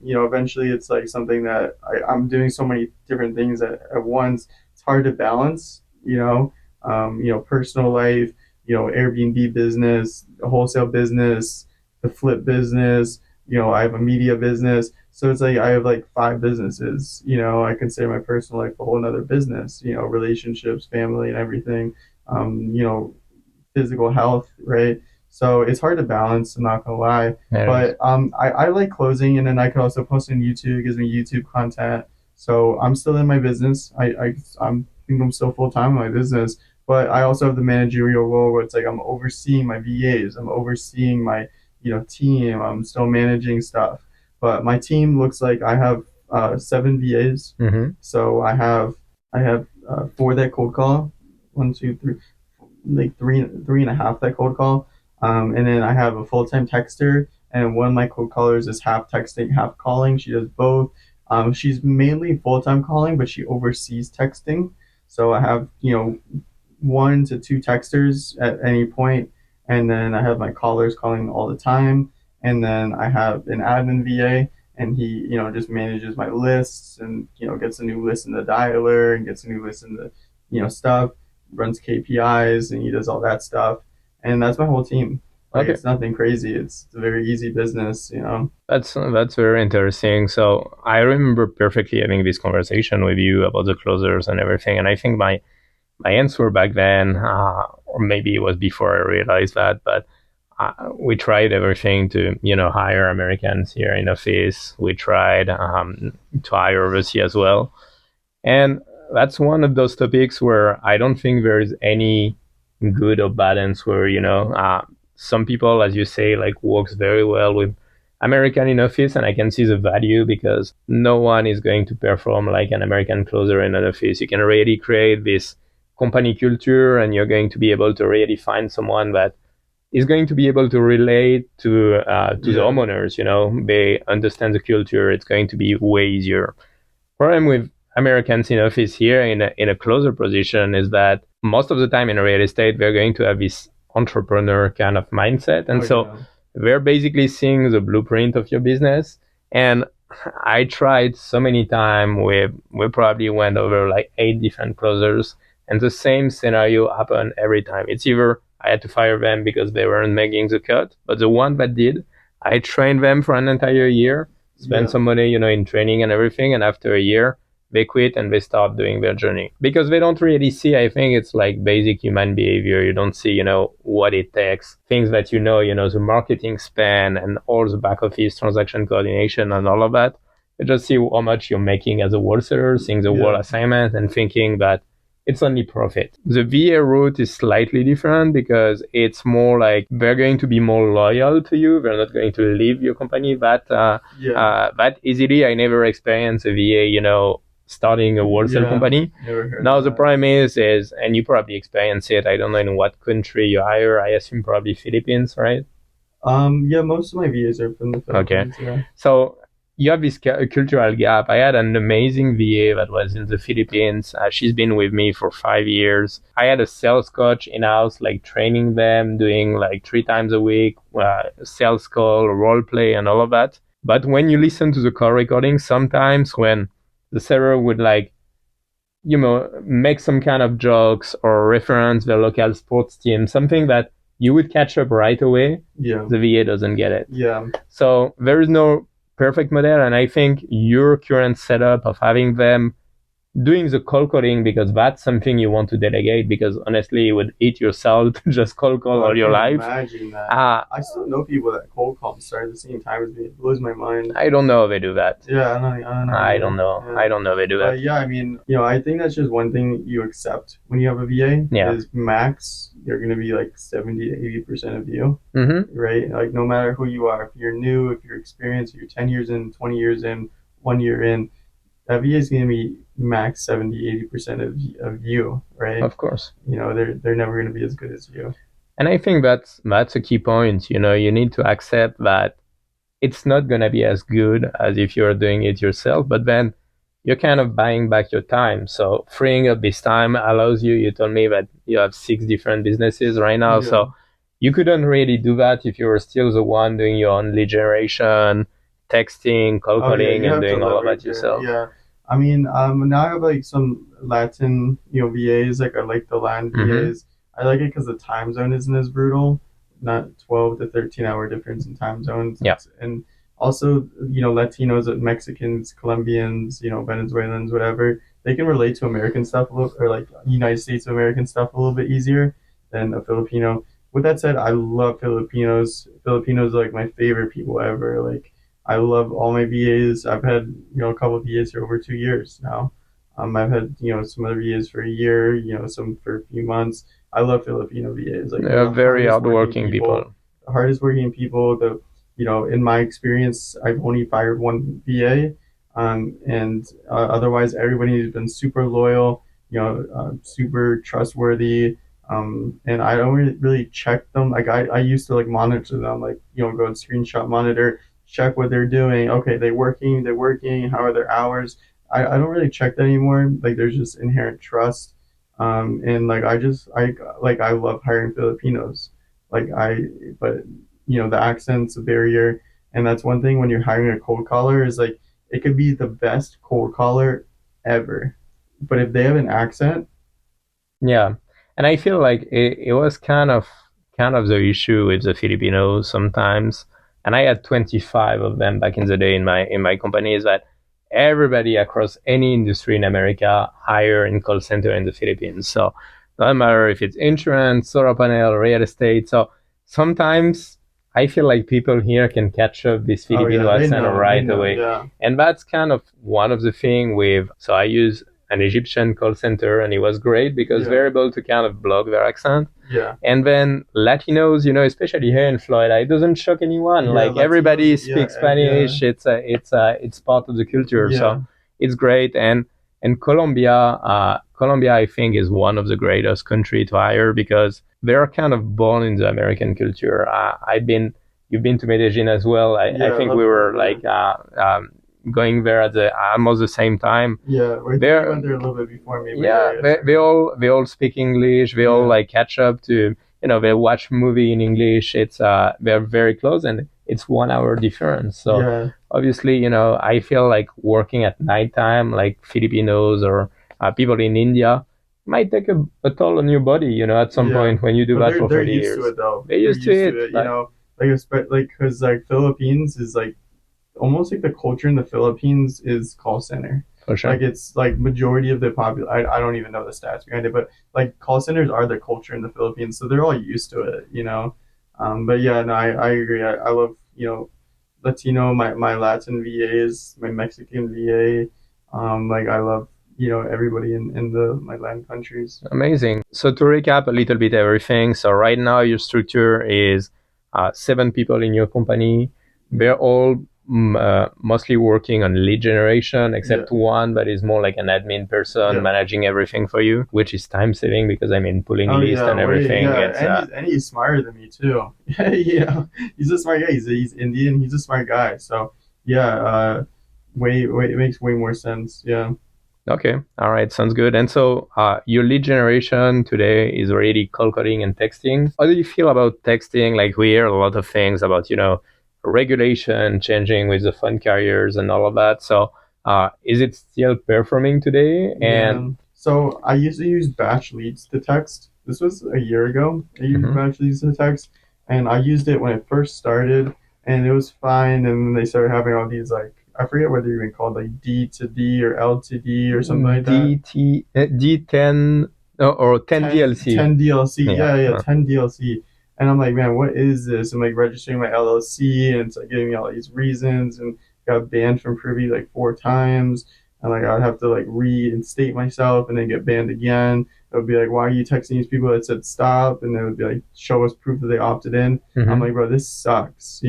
You know, eventually it's like something that I'm doing so many different things at once. It's hard to balance. You know, personal life. You know, Airbnb business, the wholesale business, the flip business. You know, I have a media business. So it's like I have like 5 businesses. You know, I consider my personal life a whole another business. You know, relationships, family, and everything. You know, physical health, right? So it's hard to balance, I'm not gonna lie. Yeah. But I like closing, and then I could also post on YouTube. It gives me YouTube content. So I'm still in my business. I think I'm still full time in my business, but I also have the managerial role where it's like I'm overseeing my VAs, I'm overseeing my team. I'm still managing stuff, but my team looks like I have 7 VAs. So I have 4 that cold call, 1, 2, 3, like three and a half that cold call. And then I have a full-time texter, and one of my cold callers is half texting, half calling. She does both. She's mainly full-time calling, but she oversees texting. So I have, 1 to 2 texters at any point, and then I have my callers calling all the time. And then I have an admin VA, and he, just manages my lists and, gets a new list in the dialer and gets a new list in the, stuff, runs KPIs, and he does all that stuff. And that's my whole team. Like It's nothing crazy. It's a very easy business, That's very interesting. So I remember perfectly having this conversation with you about the closers and everything. And I think my answer back then, or maybe it was before I realized that, but we tried everything to, hire Americans here in office. We tried to hire overseas as well. And that's one of those topics where I don't think there's any good or bad answer. Some people, as you say, like works very well with American in office, and I can see the value because no one is going to perform like an American closer in an office. You can really create this company culture, and you're going to be able to really find someone that is going to be able to relate to the homeowners. They understand the culture. It's going to be way easier. Problem with Americans in office here in a closer position is that most of the time in real estate, they're going to have this entrepreneur kind of mindset. And they're basically seeing the blueprint of your business. And I tried so many times. We probably went over like 8 different closers, and the same scenario happened every time. It's either I had to fire them because they weren't making the cut, but the one that did, I trained them for an entire year, spent some money, in training and everything, and after a year, they quit and they start doing their journey because they don't really see. I think it's like basic human behavior. You don't see, what it takes, things that the marketing span and all the back office transaction coordination and all of that. You just see how much you're making as a wholesaler, seeing the whole assignment and thinking that it's only profit. The VA route is slightly different because it's more like they're going to be more loyal to you. They're not going to leave your company that easily. I never experienced a VA, starting a wholesale company. Now the problem is, and you probably experience it, I don't know in what country you hire. I assume probably Philippines, right? Most of my VAs are from the Philippines. Okay. Yeah. So you have this cultural gap. I had an amazing VA that was in the Philippines. She's been with me for 5 years. I had a sales coach in-house, like training them, doing like 3 times a week, sales call, role play and all of that. But when you listen to the call recording, sometimes when the seller would make some kind of jokes or reference the local sports team, something that you would catch up right away. The VA doesn't get it. So there is no perfect model, and I think your current setup of having them doing the cold calling, because that's something you want to delegate, because honestly you would eat yourself to just cold call all your life. Imagine that. I still know people that cold call start at the same time as me. It blows my mind. I don't know if they do that. I don't know. I don't know if they do that. I mean, I think that's just one thing you accept when you have a VA is max they're going to be like 70 to 80% of you, right? Like no matter who you are, if you're new, if you're experienced, if you're 10 years in, 20 years in, 1 year in, that VA is going to be max 70, 80% of you, right? Of course. They're never going to be as good as you. And I think that's a key point. You need to accept that it's not going to be as good as if you're doing it yourself, but then you're kind of buying back your time. So freeing up this time allows you told me that you have 6 different businesses right now. So you couldn't really do that if you were still the one doing your own lead generation, texting, cold calling, and doing all of that yourself. I mean, now I have like some Latin, VAs, like I like the Latin VAs. I like it because the time zone isn't as brutal, not 12 to 13 hour difference in time zones. And also, Latinos, Mexicans, Colombians, Venezuelans, whatever, they can relate to American stuff or like United States of American stuff a little bit easier than a Filipino. With that said, I love Filipinos. Filipinos are like my favorite people ever. Like, I love all my VAs. I've had, a couple of VAs for over 2 years now. I've had, some other VAs for a year, some for a few months. I love Filipino VAs. Like, they're very hardworking people. The hardest working people. In my experience, I've only fired one VA. And otherwise, everybody has been super loyal, super trustworthy. And I don't really check them. Like, I used to, like, monitor them, like, go and screenshot monitor, check what they're doing. Okay, they're working. How are their hours? I don't really check that anymore. Like, there's just inherent trust. And like, I love hiring Filipinos. But the accent's a barrier. And that's one thing when you're hiring a cold caller is like, it could be the best cold caller ever. But if they have an accent. Yeah. And I feel like it was kind of the issue with the Filipinos sometimes. And I had 25 of them back in the day in my company, is that everybody across any industry in America hire in call center in the Philippines. So doesn't matter if it's insurance, solar panel, real estate. So sometimes I feel like people here can catch up this Filipino accent right away. Yeah. And that's kind of one of the things so I use an Egyptian call center, and it was great because they're able to kind of block their accent. And then Latinos, especially here in Florida, it doesn't shock anyone. Like, Latinos, everybody speaks Spanish. It's part of the culture. So it's great. And Colombia, I think, is one of the greatest country to hire because they're kind of born in the American culture. You've been to Medellin as well. I think we were like going there at almost the same time. Yeah, we went there a little bit before me. They all speak English. They all like catch up to, they watch movie in English. It's they're very close, and it's 1 hour difference. So obviously, I feel like working at nighttime, like Filipinos or people in India, might take a toll on your body, at some point when you do that for 30 years. They're used to it, though. They're used to it. Because Philippines is like almost like the culture in the Philippines is call center. For sure. Like it's like majority of the I don't even know the stats behind it, but like call centers are the culture in the Philippines, so they're all used to it, But yeah, no, I agree. I love, Latino, my Latin VAs, my Mexican VA. Like I love, everybody in my Latin countries. Amazing. So to recap a little bit everything, so right now your structure is 7 people in your company. They're all mostly working on lead generation, except one that is more like an admin person managing everything for you, which is time saving because pulling list and everything. And he's smarter than me too. He's a smart guy. He's Indian. He's a smart guy. So it makes way more sense. Yeah. Okay. All right. Sounds good. And so your lead generation today is already cold calling and texting. How do you feel about texting? Like we hear a lot of things about, regulation changing with the fund carriers and all of that. So is it still performing today? And so I used to use batch leads to text. This was a year ago. I used batch leads to text, and I used it when it first started, and it was fine. And then they started having all these I forget what they're even called, like D to D or L to D or something like that. D10 or 10 DLC. 10 DLC. Yeah, 10 DLC. And I'm like, man, what is this? I'm like registering my LLC, and it's like giving me all these reasons, and got banned from Privy like 4 times. And like I'd have to like reinstate myself and then get banned again. It would be like, why are you texting these people that said stop? And it would be like, show us proof that they opted in. I'm like, bro, this sucks, I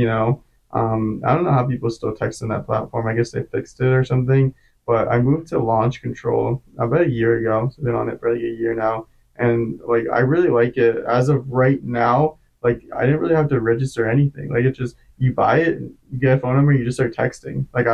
don't know how people still text on that platform. I guess they fixed it or something. But I moved to launch control about a year ago. So I've been on it for like a year now. And like I really like it. As of right now, like I didn't really have to register anything. Like it's just you buy it, you get a phone number, you just start texting. Like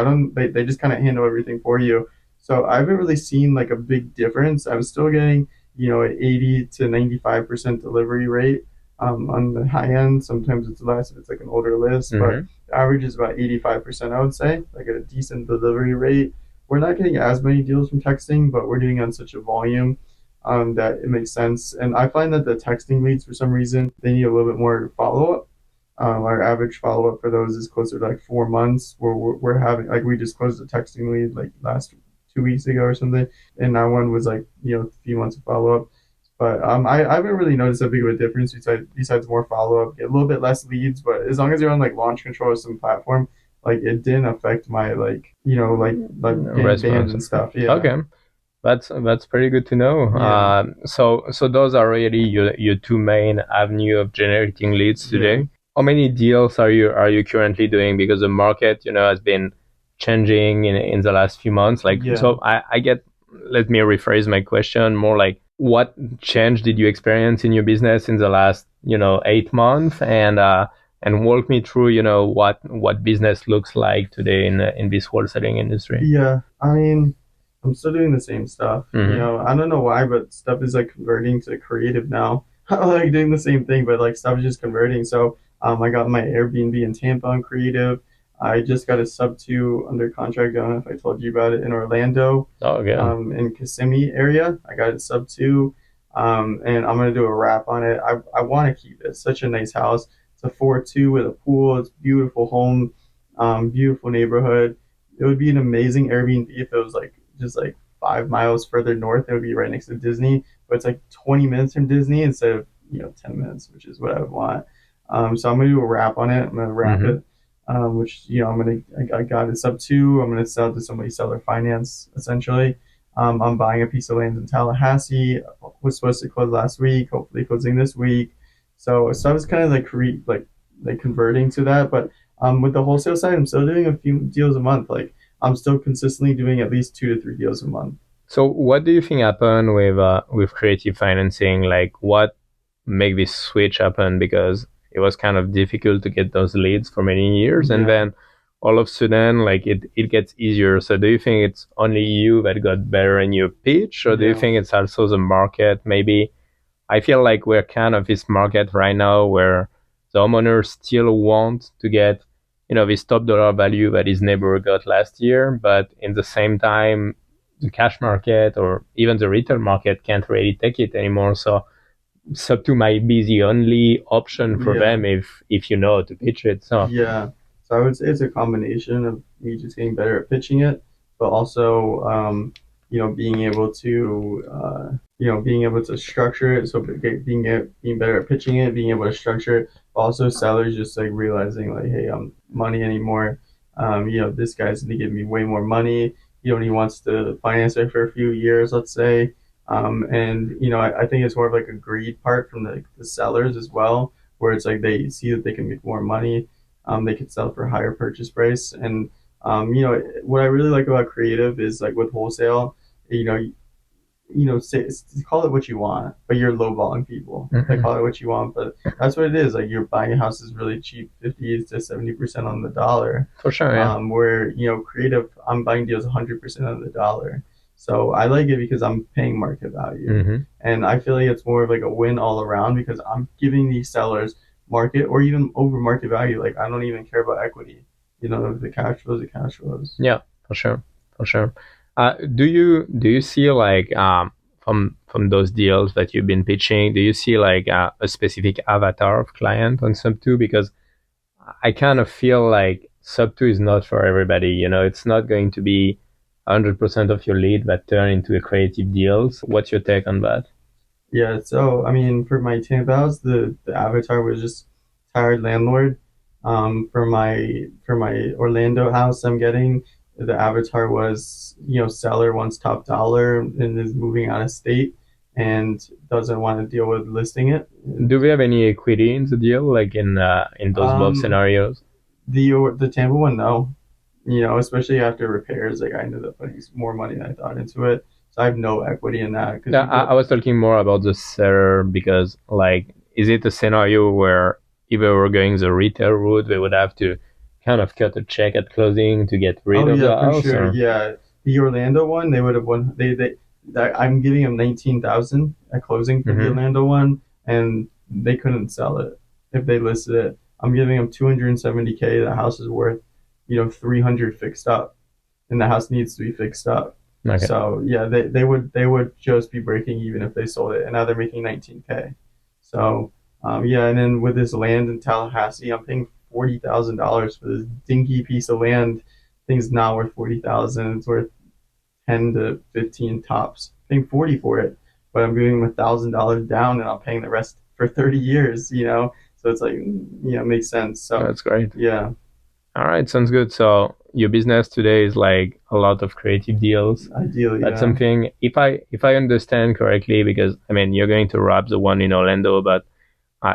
they just kind of handle everything for you. So I haven't really seen like a big difference. I'm still getting, an 80 to 95% delivery rate on the high end. Sometimes it's less if it's like an older list, but the average is about 85%, I would say, like a decent delivery rate. We're not getting as many deals from texting, but we're doing on such a volume that it makes sense. And I find that the texting leads, for some reason, they need a little bit more follow-up. Our average follow-up for those is closer to like 4 months. We're having, like we just closed a texting lead like last 2 weeks ago or something, and that one was like, a few months of follow-up. But I haven't really noticed a big of a difference besides more follow-up, get a little bit less leads. But as long as you're on like launch control or some platform, like it didn't affect my like getting banned and stuff. Yeah. Okay. That's pretty good to know. Yeah. So those are really your 2 main avenue of generating leads today. Yeah. How many deals are you currently doing? Because the market, has been changing in the last few months. So I get. Let me rephrase my question more like, what change did you experience in your business in the last 8 months, and walk me through what business looks like today in this wholesaling industry. Yeah, I'm still doing the same stuff. I don't know why, but stuff is like converting to creative now. I'm like doing the same thing, but like stuff is just converting. So I got my Airbnb in Tampa on creative. I just got a sub 2 under contract. I don't know if I told you about it, in Orlando. Oh, yeah. In Kissimmee area. I got a sub 2. And I'm gonna do a wrap on it. I want to keep it. It's such a nice house. It's a 4-2 with a pool. It's a beautiful home, beautiful neighborhood. It would be an amazing Airbnb if it was like just like 5 miles further north. It would be right next to Disney, but it's like 20 minutes from Disney instead of 10 minutes, which is what I would want. So I'm gonna do a wrap on it. I'm gonna wrap it, which I got it sub 2. I'm gonna sell to somebody, seller finance essentially. I'm buying a piece of land in Tallahassee. Was supposed to close last week. Hopefully closing this week. So I was kind of like converting to that. But with the wholesale side, I'm still doing a few deals a month. Like I'm still consistently doing at least 2 to 3 deals a month. So what do you think happened with creative financing? Like what make this switch happen? Because it was kind of difficult to get those leads for many years, and then all of a sudden, like it gets easier. So do you think it's only you that got better in your pitch, or do you think it's also the market? Maybe I feel like we're kind of this market right now where the homeowners still want to get, this top dollar value that his neighbor got last year, but in the same time, the cash market or even the retail market can't really take it anymore. So sub two might be the only option for them if you know how to pitch it. So so I would say it's a combination of me just getting better at pitching it, but also being able to being able to structure it. So being better at pitching it, being able to structure it. Also, sellers just like realizing like, hey, I'm money anymore. This guy's gonna give me way more money. He only wants to finance it for a few years, let's say. And I think it's more of like a greed part from the sellers as well, where it's like they see that they can make more money, they can sell for a higher purchase price. And what I really like about creative is like with wholesale, call it what you want, but you're lowballing people. They call it what you want, but that's what it is. Like you're buying a house is really cheap, 50 to 70% on the dollar. For sure, yeah. Where creative, I'm buying deals 100% on the dollar. So I like it because I'm paying market value, and I feel like it's more of like a win all around because I'm giving these sellers market or even over market value. Like I don't even care about equity. The cash flows, the cash flows. Yeah, for sure. Do you see like from those deals that you've been pitching, do you see like a specific avatar of client on sub two? Because I kind of feel like sub two is not for everybody. It's not going to be 100% of your lead that turn into a creative deals. What's your take on that? Yeah, so I mean, for my Tampa house, the avatar was just tired landlord. For my Orlando house, I'm getting the avatar was seller wants top dollar and is moving out of state and doesn't want to deal with listing it. Do we have any equity in the deal, like in those both scenarios? The Tampa one, no. Especially after repairs, like I ended up putting more money than I thought into it. So I have no equity in that. Yeah, I was talking more about the seller because, like, is it a scenario where if they were going the retail route, they would have to kind of cut a check at closing to get rid of the house? Sure. Or? Yeah, the Orlando one, they would have won. I'm giving them 19,000 at closing for the Orlando one, and they couldn't sell it if they listed it. I'm giving them 270K. The house is worth 300 fixed up, and the house needs to be fixed up. Okay. So yeah, they would just be breaking even if they sold it, and now they're making 19K. So and then with this land in Tallahassee, I'm paying $40,000 for this dinky piece of land. Thing's not worth 40,000. It's worth 10 to 15 tops. I'm paying 40 for it, but I'm giving them $1,000 down, and I'm paying the rest for 30 years. So it's like it makes sense. So that's great. Yeah. All right, sounds good. So your business today is like a lot of creative deals. Ideally, that's something. If I understand correctly, because I mean you're going to wrap the one in Orlando, but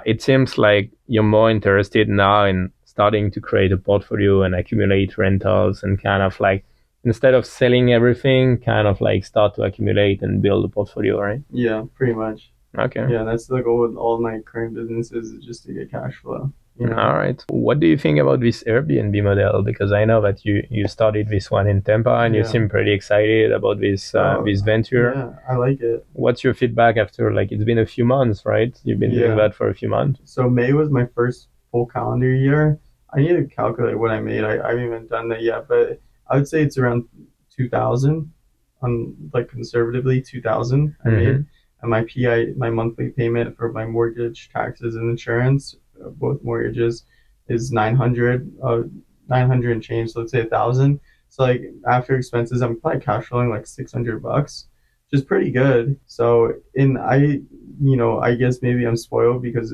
it seems like you're more interested now in starting to create a portfolio and accumulate rentals and kind of like instead of selling everything, kind of like start to accumulate and build a portfolio, right? Yeah, pretty much. Okay. Yeah, that's the goal with all my current businesses is just to get cash flow. All right. What do you think about this Airbnb model? Because I know that you started this one in Tampa and you seem pretty excited about this this venture. Yeah, I like it. What's your feedback after, like, it's been a few months, right? You've been doing that for a few months. So May was my first full calendar year. I need to calculate what I made. I haven't even done that yet, but I would say it's around 2,000 on like conservatively 2,000 I made. And my monthly payment for my mortgage, taxes, and insurance, both mortgages, is 900 and change. So let's say 1,000. So like after expenses, I'm probably cash flowing like $600, which is pretty good. So I guess maybe I'm spoiled because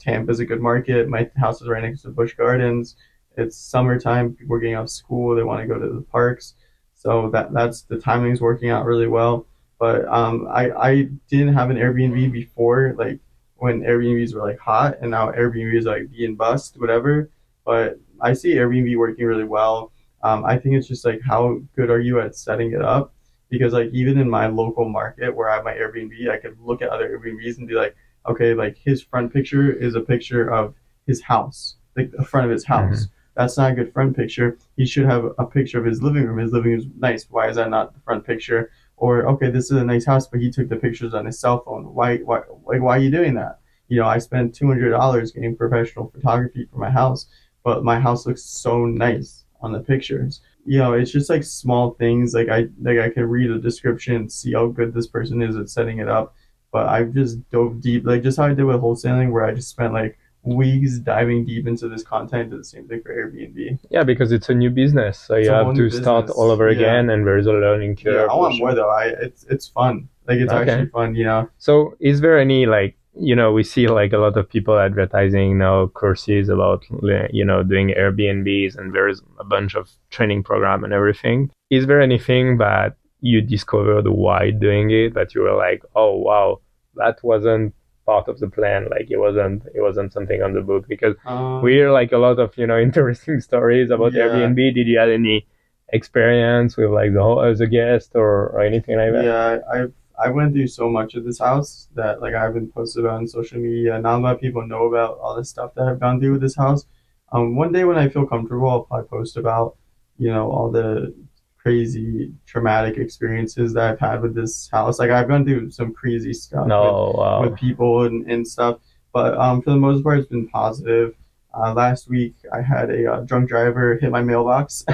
Tampa's a good market. My house is right next to Busch Gardens. It's summertime. People are getting out of school. They want to go to the parks. So that's the timing's working out really well. But I didn't have an Airbnb before, like when Airbnbs were like hot, and now Airbnbs are like being bust, whatever. But I see Airbnb working really well. I think it's just like how good are you at setting it up? Because like even in my local market where I have my Airbnb, I could look at other Airbnbs and be like, okay, like his front picture is a picture of his house, like the front of his house. that's not a good front picture. He should have a picture of his living room. His living room is nice. Why is that not the front picture? Or, okay, this is a nice house, but he took the pictures on his cell phone. Why are you doing that? I spent $200 getting professional photography for my house, but my house looks so nice on the pictures. It's just like small things. I can read a description and see how good this person is at setting it up. But I've just dove deep, like just how I did with wholesaling, where I just spent like weeks diving deep into this content. Did the same thing for Airbnb. Yeah, because it's a new business, so you have to start all over again, and there's a learning curve. Yeah, I want more though. It's fun. Like it's actually fun, So is there any like, we see like a lot of people advertising now courses about, doing Airbnbs, and there's a bunch of training program and everything. Is there anything that you discovered while doing it that you were like, oh wow, that wasn't part of the plan, like it wasn't something on the book? Because we hear like a lot of interesting stories about Airbnb. Did you have any experience with like as a guest or anything like that? Yeah, I went through so much of this house that like I haven't posted about on social media. Not a lot of people know about all the stuff that I've gone through with this house. One day when I feel comfortable, I'll probably post about all the crazy traumatic experiences that I've had with this house. Like I've gone through some crazy stuff with people and stuff, but for the most part, it's been positive. Last week, I had a drunk driver hit my mailbox,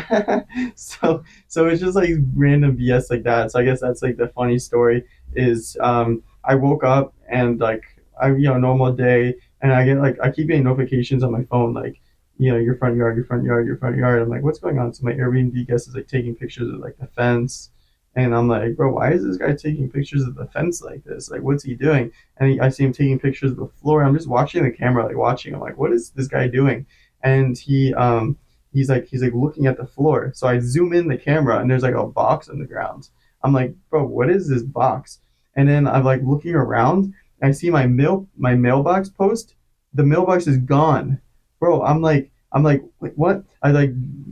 so it's just like random BS like that. So I guess that's like the funny story is I woke up and like normal day, and I keep getting notifications on my phone like your front yard, your front yard, your front yard. I'm like, what's going on? So my Airbnb guest is like taking pictures of like the fence. And I'm like, bro, why is this guy taking pictures of the fence like this? Like, what's he doing? And I see him taking pictures of the floor. I'm just watching the camera, like watching. I'm like, what is this guy doing? And he's like looking at the floor. So I zoom in the camera, and there's like a box on the ground. I'm like, bro, what is this box? And then I'm like looking around. I see my mailbox post. The mailbox is gone, bro. I'm like, wait, what? I like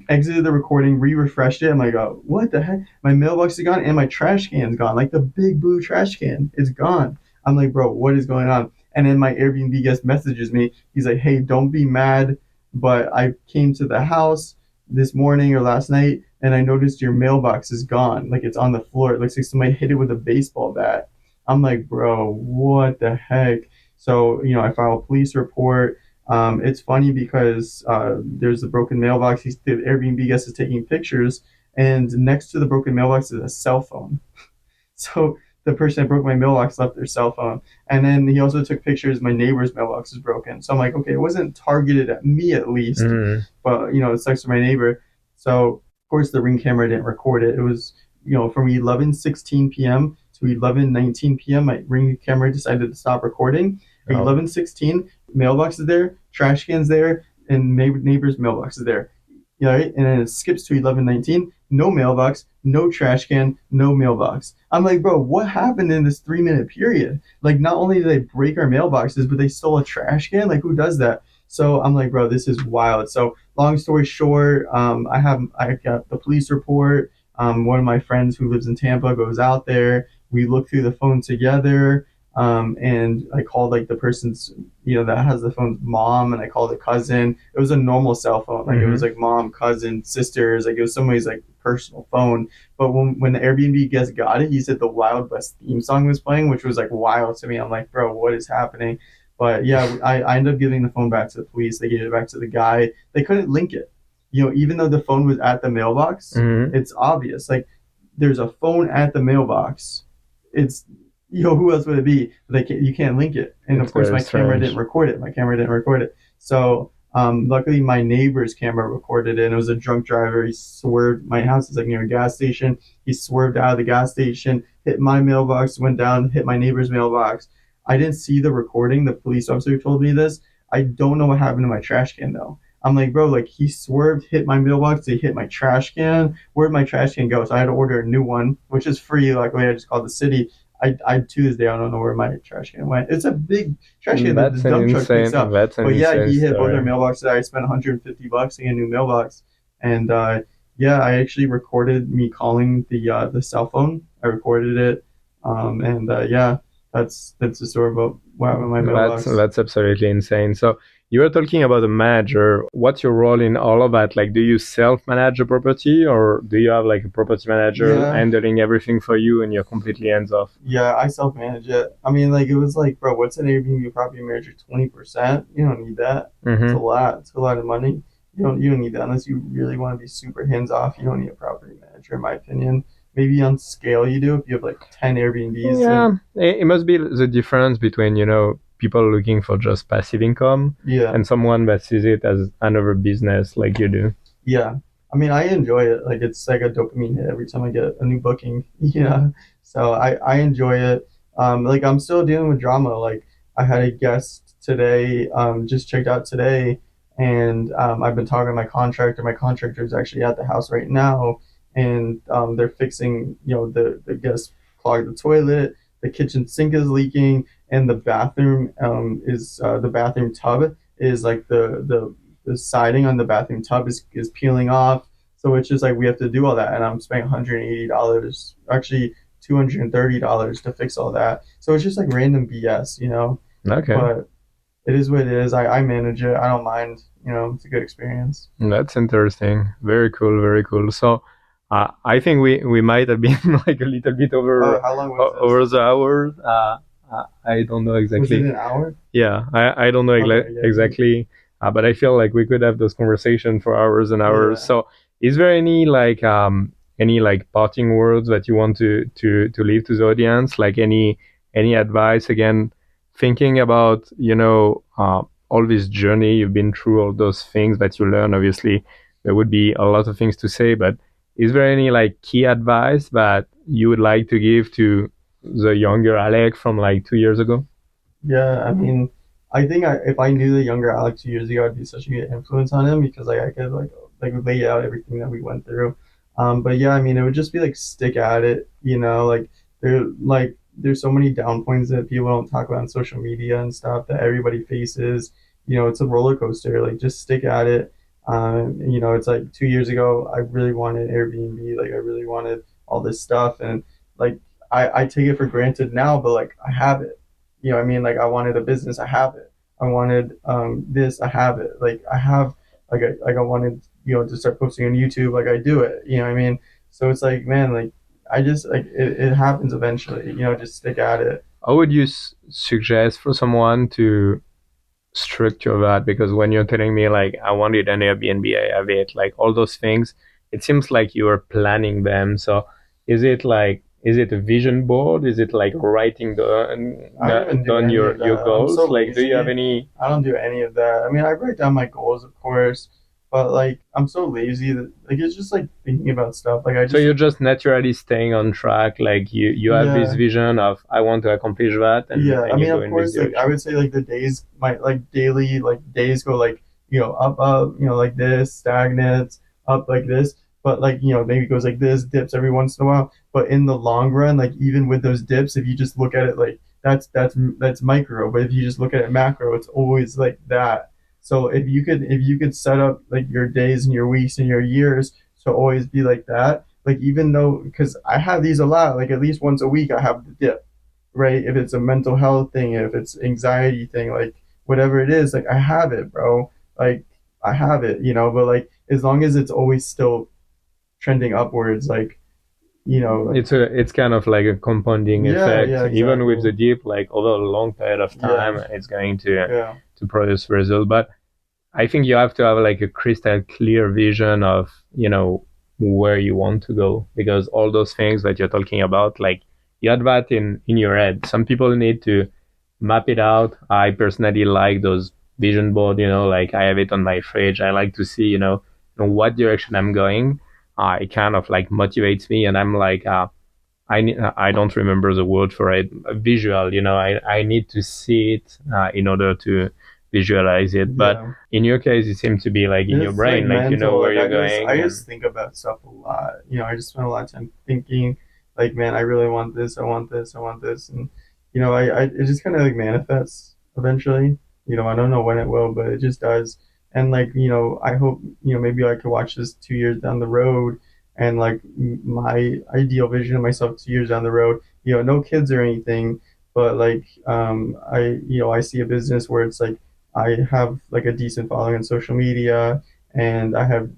exited the recording, refreshed it. I'm like, oh, what the heck? My mailbox is gone and my trash can's gone. Like the big blue trash can is gone. I'm like, bro, what is going on? And then my Airbnb guest messages me. He's like, hey, don't be mad, but I came to the house this morning or last night and I noticed your mailbox is gone. Like it's on the floor. It looks like somebody hit it with a baseball bat. I'm like, bro, what the heck? So, I filed a police report. It's funny because there's a broken mailbox. The Airbnb guest is taking pictures, and next to the broken mailbox is a cell phone. So the person that broke my mailbox left their cell phone. And then he also took pictures. My neighbor's mailbox is broken. So I'm like, okay, it wasn't targeted at me at least, but it sucks for my neighbor. So of course the Ring camera didn't record it. It was, from 11:16 p.m. to 11:19 p.m. my Ring camera decided to stop recording. 11:16, mailbox is there, trash can's there, and neighbor's mailbox is there. Right? And then it skips to 11:19, no mailbox, no trash can, no mailbox. I'm like, bro, what happened in this 3-minute period? Like, not only did they break our mailboxes, but they stole a trash can? Like, who does that? So I'm like, bro, this is wild. So long story short, I got the police report. One of my friends who lives in Tampa goes out there. We look through the phone together. And I called like the person's, that has the phone's mom, and I called a cousin. It was a normal cell phone. Like it was like mom, cousin, sisters. Like it was somebody's like personal phone. But when the Airbnb guest got it, he said the Wild West theme song was playing, which was like wild to me. I'm like, bro, what is happening? But yeah, I ended up giving the phone back to the police. They gave it back to the guy. They couldn't link it. Even though the phone was at the mailbox, it's obvious. Like there's a phone at the mailbox. It's who else would it be? You can't link it. And of course, my camera didn't record it. So luckily, my neighbor's camera recorded it. And it was a drunk driver. He swerved. My house is like near a gas station. He swerved out of the gas station, hit my mailbox, went down, hit my neighbor's mailbox. I didn't see the recording. The police officer told me this. I don't know what happened to my trash can, though. I'm like, bro, like he swerved, hit my mailbox, he hit my trash can. Where'd my trash can go? So I had to order a new one, which is free. Luckily, I just called the city. I to this day I don't know where my trash can went. It's a big trash can that the dump truck picks up. But yeah, he hit both our mailboxes. I spent $150 to get a new mailbox, and yeah, I actually recorded me calling the cell phone. I recorded it, and yeah, that's the story about wow in my mailbox. That's absolutely insane. So you were talking about a manager. What's your role in all of that? Like, do you self-manage a property, or do you have like a property manager handling everything for you and you're completely hands off? Yeah, I self-manage it. I mean, like, it was like, bro, what's an Airbnb property manager? 20%? You don't need that. Mm-hmm. It's a lot. It's a lot of money. You don't need that unless you really want to be super hands-off. You don't need a property manager, in my opinion. Maybe on scale you do if you have like 10 Airbnbs. Yeah, it must be the difference between, people looking for just passive income and someone that sees it as another business like you do. Yeah. I mean, I enjoy it. Like, it's like a dopamine hit every time I get a new booking, So I enjoy it. Like, I'm still dealing with drama. Like, I had a guest today, just checked out today, and I've been talking to my contractor. My contractor is actually at the house right now, and they're fixing, the guest clogged the toilet, the kitchen sink is leaking, and the bathroom the bathroom tub is like the siding on the bathroom tub is peeling off. So it's just like we have to do all that, and I'm spending $180, actually $230 to fix all that. So it's just like random BS, Okay. But it is what it is. I manage it. I don't mind. It's a good experience. That's interesting. Very cool. Very cool. So I think we might have been like a little bit over how long was over the hour. I don't know exactly. Was it an hour? Yeah, I don't know exactly. But I feel like we could have those conversations for hours and hours. Yeah. So is there any parting words that you want to leave to the audience? Like any advice, again, thinking about, all this journey you've been through, all those things that you learn, obviously there would be a lot of things to say, but is there any key advice that you would like to give to the younger Alec from 2 years ago? Yeah, I mean, I think if I knew the younger Alec 2 years ago, I'd be such a good influence on him because I could lay out everything that we went through. But yeah, I mean, it would just be stick at it, there's so many down points that people don't talk about on social media and stuff that everybody faces. It's a roller coaster. Just stick at it. It's 2 years ago, I really wanted Airbnb. I really wanted all this stuff, and I take it for granted now, but I have it. I mean, I wanted a business, I have it. I wanted this, I have it. I have I wanted to start posting on YouTube, I do it. You know what I mean? So it's man, I just it happens eventually. Just stick at it. How would you suggest for someone to structure that? Because when you're telling me I wanted an Airbnb, I have it, all those things, it seems like you are planning them. So is it a vision board? Is it writing down your goals? So do you have any? I don't do any of that. I mean, I write down my goals, of course, but I'm so lazy that it's just thinking about stuff. So you're just naturally staying on track. You have this vision of I want to accomplish that. And, I mean, of course, I would say the days might daily days go up, like this, stagnant, up like this. But maybe it goes like this, dips every once in a while. But in the long run, even with those dips, if you just look at it that's micro. But if you just look at it macro, it's always that. So if you could set up your days and your weeks and your years to always be like that, even though, because I have these a lot, at least once a week I have the dip, right? If it's a mental health thing, if it's anxiety thing, whatever it is, I have it, bro. I have it, but as long as it's always still trending upwards, it's kind of like a compounding effect. Exactly. Even with the dip, over a long period of time, it's going to produce result. But I think you have to have a crystal clear vision of where you want to go, because all those things that you're talking about, you had that in your head. Some people need to map it out. I personally like those vision board, I have it on my fridge. I like to see what direction I'm going. It kind of motivates me, and I'm I don't remember the word for it, visual, I need to see it in order to visualize it. But in your case, it seems to be in your brain, mental, where you're going. I just think about stuff a lot. I just spend a lot of time thinking, man, I really want this, I want this, I want this. And, it just kind of manifests eventually. I don't know when it will, but it just does. And I hope, maybe I could watch this 2 years down the road, and my ideal vision of myself 2 years down the road, no kids or anything, but like I see a business where it's like I have like a decent following on social media, and I have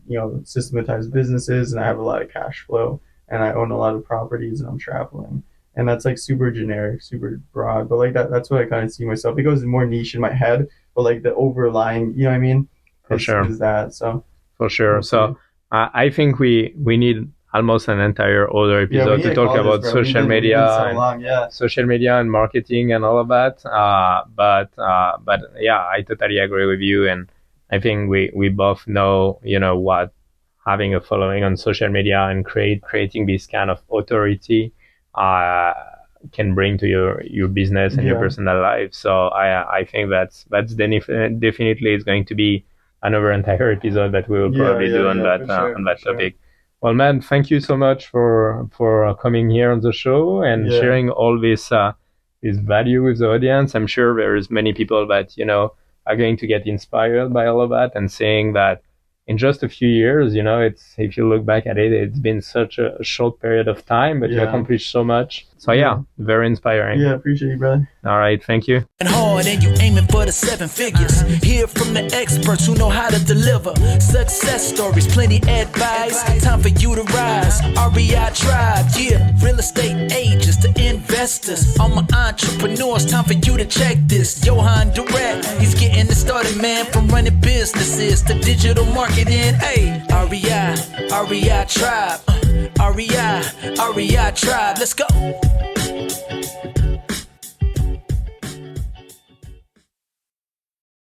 systematized businesses, and I have a lot of cash flow, and I own a lot of properties, and I'm traveling. And that's like super generic, super broad, but like that's what I kind of see myself. It goes more niche in my head, but like the overlying, you know what I mean? For sure. Is that so? For sure. So I think we need almost an entire other episode to talk about social media and marketing and all of that. But yeah, I totally agree with you, and I think we both know what having a following on social media and creating this kind of authority can bring to your business and your personal life. So I think that's definitely is going to be another entire episode that we will probably do on that topic. Sure. Well, man, thank you so much for coming here on the show and sharing all this value with the audience. I'm sure there is many people that are going to get inspired by all of that and saying that in just a few years, it's if you look back at it, it's been such a short period of time, but you accomplished so much. So very inspiring. Yeah, appreciate you, brother. All right, thank you. Hard and you aiming for the 7 figures. Hear from the experts who know how to deliver. Success stories, plenty advice. Time for you to rise. REI Tribe, real estate agents to investors. All my entrepreneurs, time for you to check this. Johan Direct, he's getting it started, man. From running businesses to digital marketing. Hey, REI Tribe. REI Tribe. Let's go.